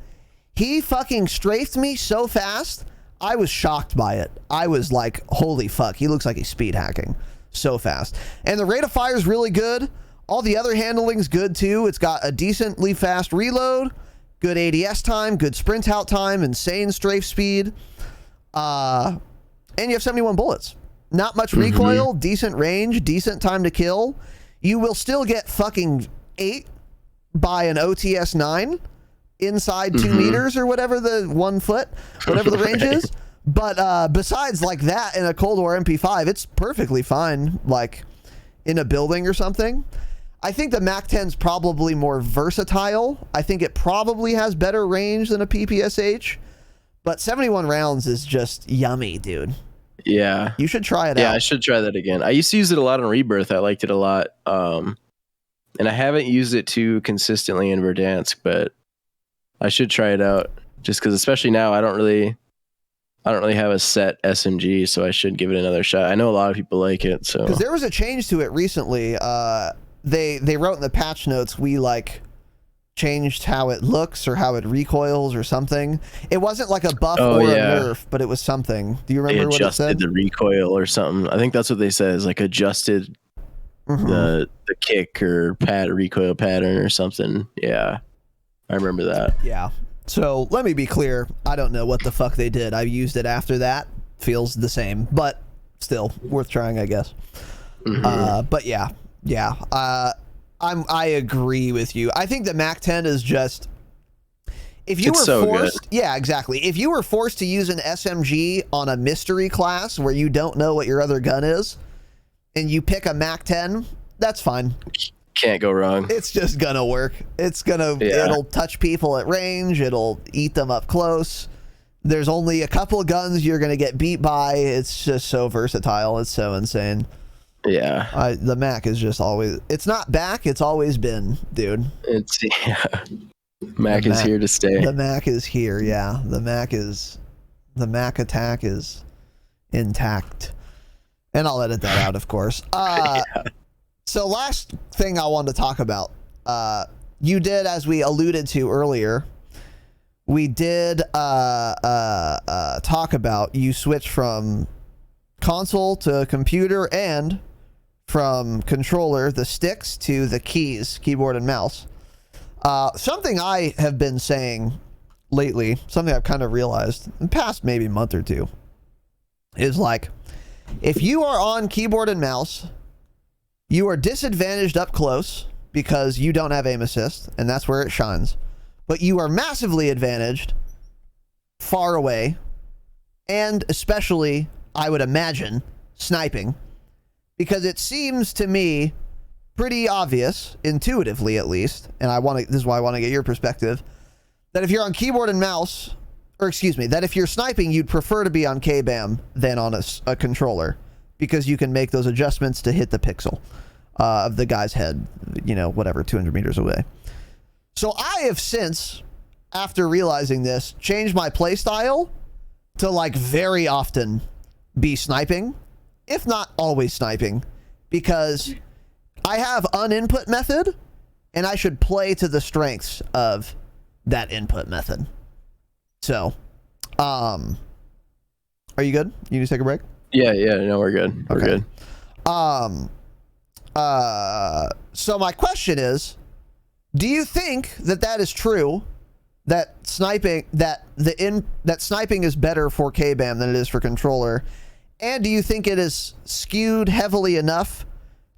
He fucking strafed me so fast. I was shocked by it. I was like, holy fuck. He looks like he's speed hacking so fast. And the rate of fire is really good. All the other handling's good too. It's got a decently fast reload, good ADS time, good sprint out time, insane strafe speed. And you have 71 bullets. Not much recoil, decent range, decent time to kill. You will still get fucking 8 by an OTS 9 inside 2 meters or whatever the 1 foot, whatever the range is. But besides like that in a Cold War MP5, it's perfectly fine, like in a building or something. I think the MAC 10's probably more versatile. I think it probably has better range than a PPSH. But 71 rounds is just yummy, dude. Yeah. You should try it out. Yeah, I should try that again. I used to use it a lot on Rebirth. I liked it a lot. And I haven't used it too consistently in Verdansk, but I should try it out just because, especially now, I don't really have a set SMG, so I should give it another shot. I know a lot of people like it, so because there was a change to it recently. They wrote in the patch notes we like changed how it looks or how it recoils or something. It wasn't like a buff or a nerf, but it was something. Do you remember what it said? Adjusted the recoil or something. I think that's what they said, is like adjusted the kick or recoil pattern or something. Yeah, I remember that. Yeah. So let me be clear. I don't know what the fuck they did. I used it after that. Feels the same, but still worth trying, I guess. But yeah. I agree with you. I think the MAC 10 is just, if you were forced, yeah, exactly. If you were forced to use an SMG on a mystery class where you don't know what your other gun is, and you pick a MAC 10, that's fine. Can't go wrong. It's just gonna work. It's gonna, it'll touch people at range. It'll eat them up close. There's only a couple of guns you're gonna get beat by. It's just so versatile. It's so insane. Yeah. The Mac is just always, it's not back, it's always been, dude. It's, Mac is here to stay. The Mac is here, yeah. The Mac attack is intact. And I'll edit that out, of course. So last thing I wanted to talk about. You did, as we alluded to earlier, we did talk about you switched from console to computer and from controller, the sticks, to the keys, keyboard and mouse. Something I have been saying lately, something I've kind of realized in the past maybe month or two, is like, if you are on keyboard and mouse, you are disadvantaged up close because you don't have aim assist, and that's where it shines. But you are massively advantaged far away, and especially, I would imagine, sniping, because it seems to me pretty obvious, intuitively at least, and this is why I want to get your perspective, that if you're on keyboard and mouse, or excuse me, that if you're sniping, you'd prefer to be on KBAM than on a controller, because you can make those adjustments to hit the pixel of the guy's head, whatever, 200 meters away. So I have since after realizing this, changed my play style to like very often be sniping, if not always sniping, because I have an input method and I should play to the strengths of that input method. So, are you good? You need to take a break? Yeah, no, we're good. We're good. So my question is, do you think that that is true? That sniping that sniping is better for KBAM than it is for controller, and do you think it is skewed heavily enough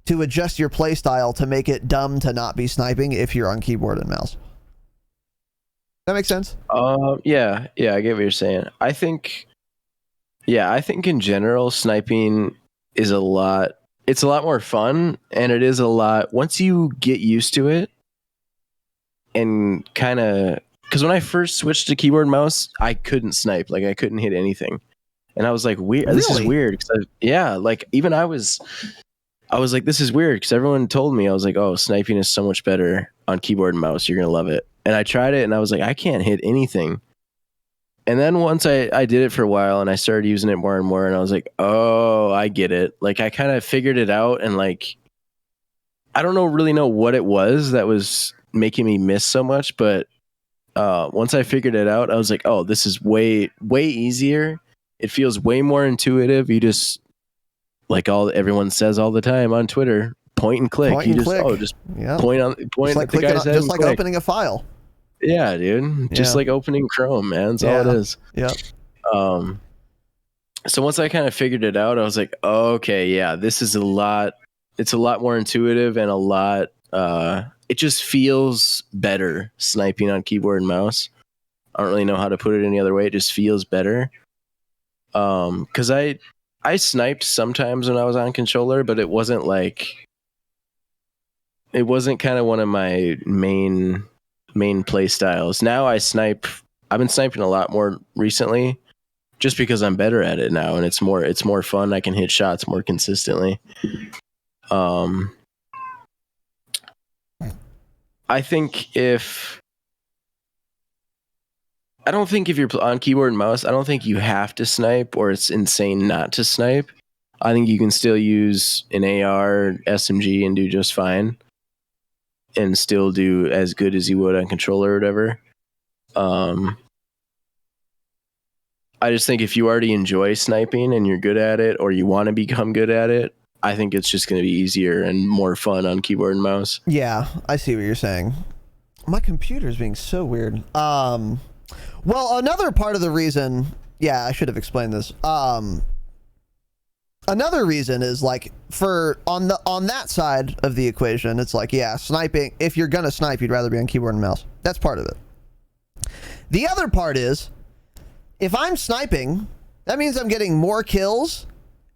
to adjust your play style to make it dumb to not be sniping if you're on keyboard and mouse? That makes sense. Yeah, I get what you're saying. I think in general, sniping is it's a lot more fun, and it is a lot once you get used to it, and kind of. Because when I first switched to keyboard and mouse, I couldn't snipe. Like, I couldn't hit anything. And I was like, weird. This is weird. Like, even I was like, this is weird. Because everyone told me, I was like, oh, sniping is so much better on keyboard and mouse. You're going to love it. And I tried it, and I was like, I can't hit anything. And then once I did it for a while, and I started using it more and more, and I was like, oh, I get it. Like, I kind of figured it out, and, like, I don't really know what it was that was making me miss so much, but once I figured it out, I was like, oh, this is way easier. It feels way more intuitive. You just, like everyone says all the time on Twitter, point and click. Point like at the guy's head. Just like opening a file. Yeah, dude. Just like opening Chrome, man. That's all it is. Yeah. So once I kind of figured it out, I was like, okay, yeah, this is it's a lot more intuitive and a lot it just feels better sniping on keyboard and mouse. I don't really know how to put it any other way. It just feels better. Because I sniped sometimes when I was on controller, but it wasn't kind of one of my main play styles. Now I've been sniping a lot more recently just because I'm better at it now, and it's more fun. I can hit shots more consistently. I don't think if you're on keyboard and mouse, I don't think you have to snipe or it's insane not to snipe. I think you can still use an AR, SMG and do just fine and still do as good as you would on controller or whatever. I just think if you already enjoy sniping and you're good at it or you want to become good at it, I think it's just going to be easier and more fun on keyboard and mouse. Yeah, I see what you're saying. My computer's being so weird. Well, another part of the reason, yeah, I should have explained this. Another reason is like on that side of the equation, it's like, yeah, sniping, if you're going to snipe, you'd rather be on keyboard and mouse. That's part of it. The other part is, if I'm sniping, that means I'm getting more kills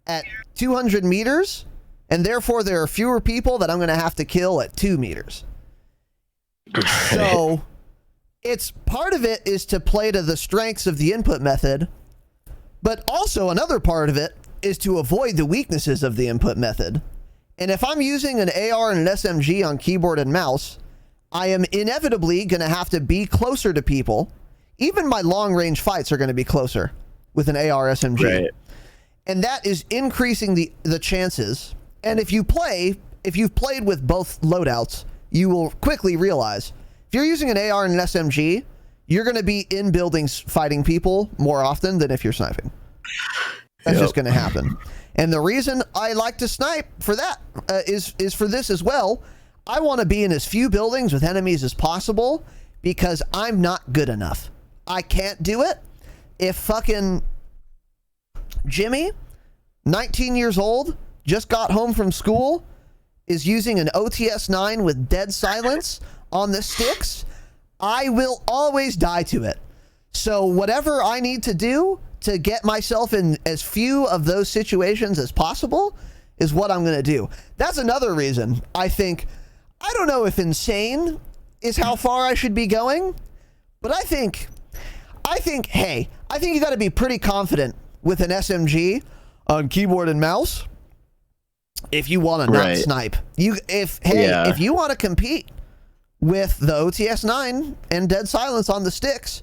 at 200 meters, and therefore there are fewer people that I'm going to have to kill at 2 meters. So it's part of it is to play to the strengths of the input method, but also another part of it is to avoid the weaknesses of the input method. And if I'm using an AR and an SMG on keyboard and mouse, I am inevitably going to have to be closer to people. Even my long range fights are going to be closer with an AR SMG. Right. And that is increasing the chances. And if you've played with both loadouts, you will quickly realize if you're using an AR and an SMG, you're going to be in buildings fighting people more often than if you're sniping. That's just going to happen. And the reason I like to snipe for that is for this as well. I want to be in as few buildings with enemies as possible because I'm not good enough. I can't do it. If fucking Jimmy, 19 years old, just got home from school, is using an OTS-9 with dead silence on the sticks, I will always die to it. So whatever I need to do to get myself in as few of those situations as possible is what I'm going to do. That's another reason I think, I don't know if insane is how far I should be going, but I think you got to be pretty confident with an SMG on keyboard and mouse if you want to not snipe. If you want to compete with the OTS-9 and Dead Silence on the sticks.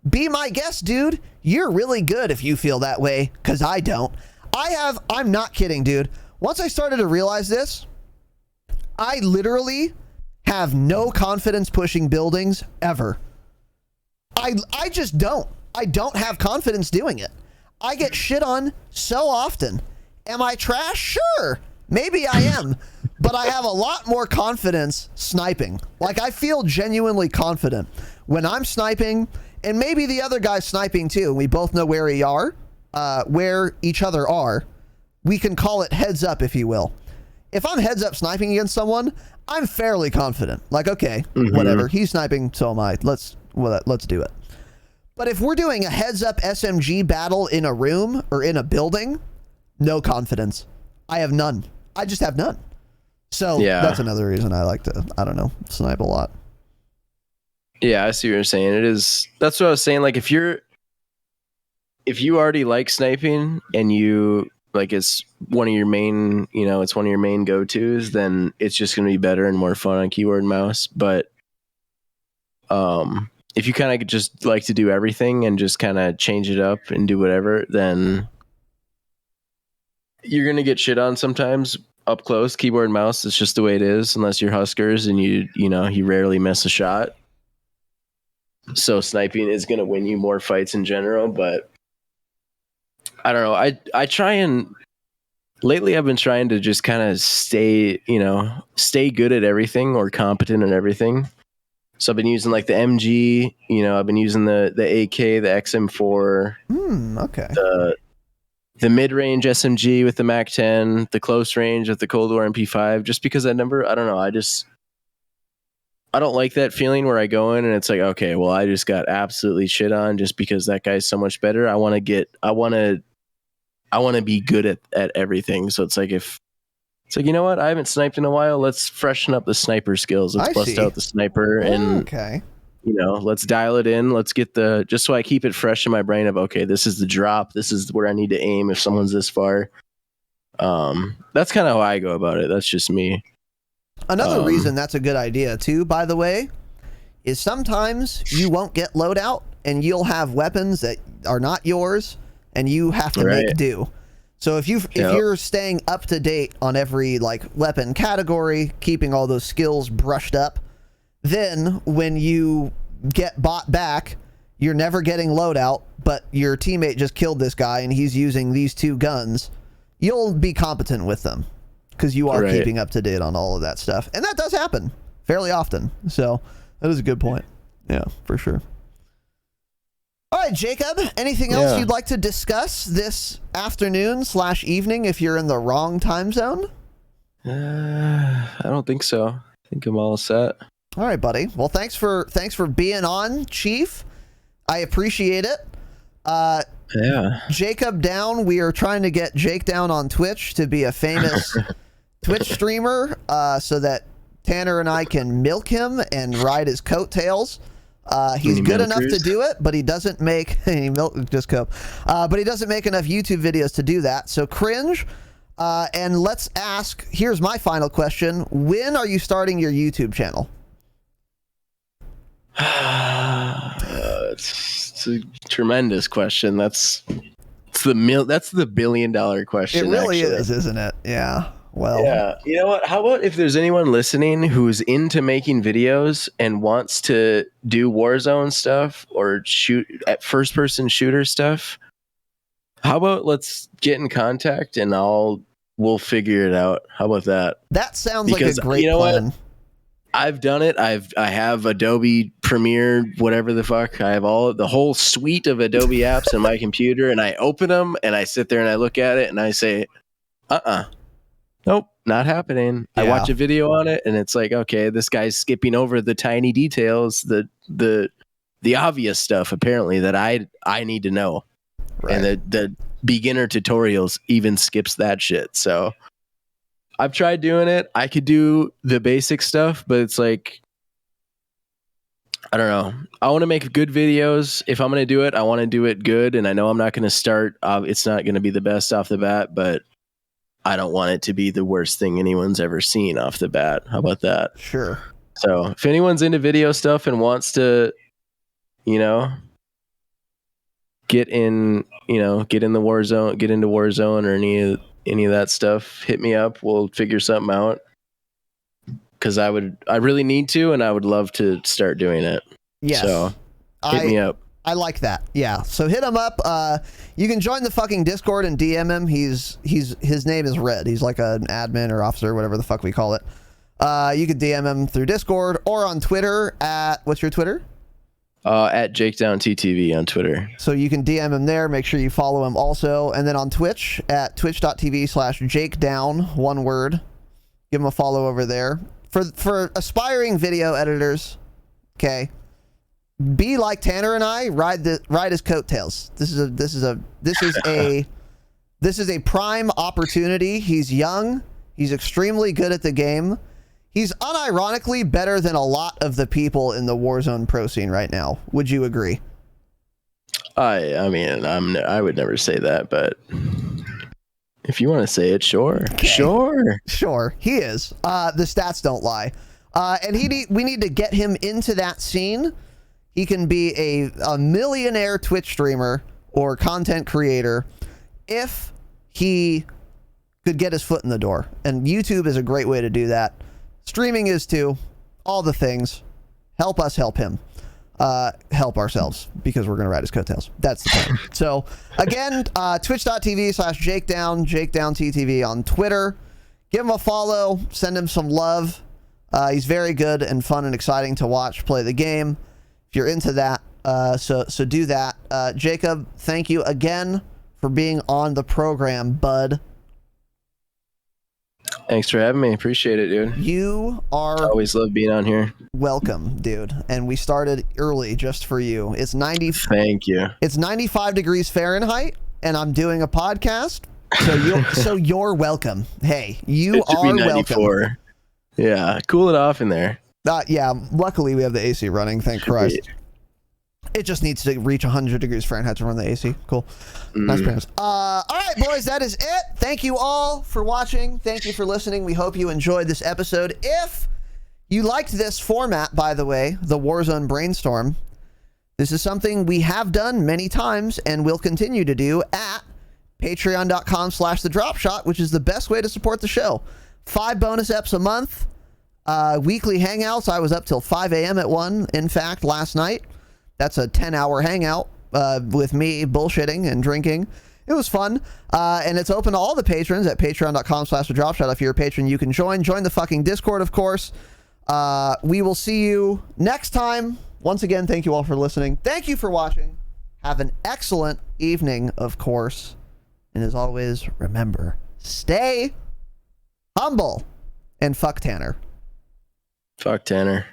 Be my guest, dude. You're really good if you feel that way, because I don't. I'm not kidding, dude. Once I started to realize this, I literally have no confidence pushing buildings ever. I just don't. I don't have confidence doing it. I get shit on so often. Am I trash? Sure. Maybe I am. But I have a lot more confidence sniping. Like, I feel genuinely confident when I'm sniping, and maybe the other guy's sniping too. We both know where where each other are. We can call it heads up, if you will. If I'm heads up sniping against someone, I'm fairly confident. Like, okay, whatever. He's sniping, so am I. Let's do it. But if we're doing a heads up SMG battle in a room or in a building, no confidence. I have none. I just have none. So that's another reason I like to, I don't know, snipe a lot. Yeah, I see what you're saying. That's what I was saying. Like, if you already like sniping and you like, it's one of your main, it's one of your main go-tos, then it's just going to be better and more fun on keyboard and mouse. But if you kind of just like to do everything and just kind of change it up and do whatever, then you're going to get shit on sometimes up close. Keyboard and mouse, it's just the way it is, unless you're Huskers and you rarely miss a shot. So sniping is going to win you more fights in general, but I don't know. I try and lately I've been trying to just kind of stay good at everything or competent at everything. So I've been using like the MG, I've been using the AK, the XM4, okay. The mid-range SMG with the MAC-10, the close range with the Cold War MP5, just because I don't know, I don't like that feeling where I go in and it's like, okay, well, I just got absolutely shit on just because that guy's so much better. I want to be good at everything. So it's like, you know what? I haven't sniped in a while. Let's freshen up the sniper skills. Let's bust out the sniper and, let's dial it in. Let's get just so I keep it fresh in my brain of, okay, this is the drop. This is where I need to aim if someone's this far. That's kind of how I go about it. That's just me. Another reason that's a good idea too, by the way, is sometimes you won't get loadout and you'll have weapons that are not yours and you have to make do. So if you're staying up to date on every like weapon category, keeping all those skills brushed up, then when you get bought back, you're never getting loadout, but your teammate just killed this guy and he's using these two guns, you'll be competent with them because you are keeping up to date on all of that stuff. And that does happen fairly often. So that is a good point. Yeah, for sure. All right, Jacob, anything else you'd like to discuss this afternoon/evening if you're in the wrong time zone? I don't think so. I think I'm all set. All right, buddy. Well, thanks for being on, Chief. I appreciate it. JakeDown, we are trying to get JakeDown on Twitch to be a famous Twitch streamer so that Tanner and I can milk him and ride his coattails. He's good enough to do it, but he doesn't make but he doesn't make enough YouTube videos to do that. So cringe. And let's ask, here's my final question. When are you starting your YouTube channel? It's a tremendous question. That's the $1 billion question. It really is, isn't it? Yeah. Well, yeah. You know what? How about if there's anyone listening who's into making videos and wants to do Warzone stuff or shoot at first-person shooter stuff? How about let's get in contact and we'll figure it out. How about that? That sounds like a great plan. What? I've done it. I have Adobe Premiere, whatever the fuck. I have the whole suite of Adobe apps in my computer, and I open them and I sit there and I look at it and I say, nope, not happening. Yeah. I watch a video on it and it's like, okay, this guy's skipping over the tiny details, the obvious stuff apparently that I need to know. Right. And the beginner tutorials even skips that shit. So I've tried doing it. I could do the basic stuff, but it's like, I don't know. I want to make good videos. If I'm going to do it, I want to do it good. And I know I'm not going to start. It's not going to be the best off the bat, but I don't want it to be the worst thing anyone's ever seen off the bat. How about that? Sure. So if anyone's into video stuff and wants to, get in the Warzone, get into Warzone or any of that stuff, hit me up. We'll figure something out. Because I really need to, and I would love to start doing it. Yes. So hit me up. I like that. Yeah. So hit him up. You can join the fucking Discord and DM him. His name is Red. He's like an admin or officer, whatever the fuck we call it. You could DM him through Discord or on Twitter at, what's your Twitter? At JakeDown TTV on Twitter. So you can DM him there. Make sure you follow him also. And then on Twitch at twitch.tv/JakeDown, one word. Give him a follow over there. For aspiring video editors, okay, be like Tanner and I, ride his coattails. This is a prime opportunity. He's young. He's extremely good at the game. He's unironically better than a lot of the people in the Warzone pro scene right now. Would you agree? I mean, I would never say that, but if you want to say it, sure. Okay. Sure. He is. The stats don't lie. And we need to get him into that scene. He can be a millionaire Twitch streamer or content creator if he could get his foot in the door. And YouTube is a great way to do that. Streaming is too. All the things. Help us help him. Help ourselves, because we're going to ride his coattails. That's the plan. So, again, twitch.tv/JakeDown, JakeDownTTV on Twitter. Give him a follow. Send him some love. He's very good and fun and exciting to watch play the game. If you're into that, so do that. Jacob, thank you again for being on the program, bud. Thanks for having me. Appreciate it, dude. You are... always love being on here. Welcome, dude. And we started early just for you. It's 90... Thank you. It's 95 degrees Fahrenheit, and I'm doing a podcast, so you're welcome. Hey, you are welcome. Yeah, cool it off in there. Yeah, luckily we have the AC running, thank Christ. It just needs to reach 100 degrees Fahrenheit to run the AC. Cool. Nice premise. All right, boys, that is it. Thank you all for watching. Thank you for listening. We hope you enjoyed this episode. If you liked this format, by the way, the Warzone Brainstorm, this is something we have done many times and will continue to do at patreon.com/thedropshot, which is the best way to support the show. 5 bonus eps a month. Weekly hangouts. I was up till 5 a.m. at one, in fact, last night. That's a 10-hour hangout with me bullshitting and drinking. It was fun. And it's open to all the patrons at patreon.com/thedropshot. If you're a patron, you can join. Join the fucking Discord, of course. We will see you next time. Once again, thank you all for listening. Thank you for watching. Have an excellent evening, of course. And as always, remember, stay humble and fuck Tanner. Fuck Tanner.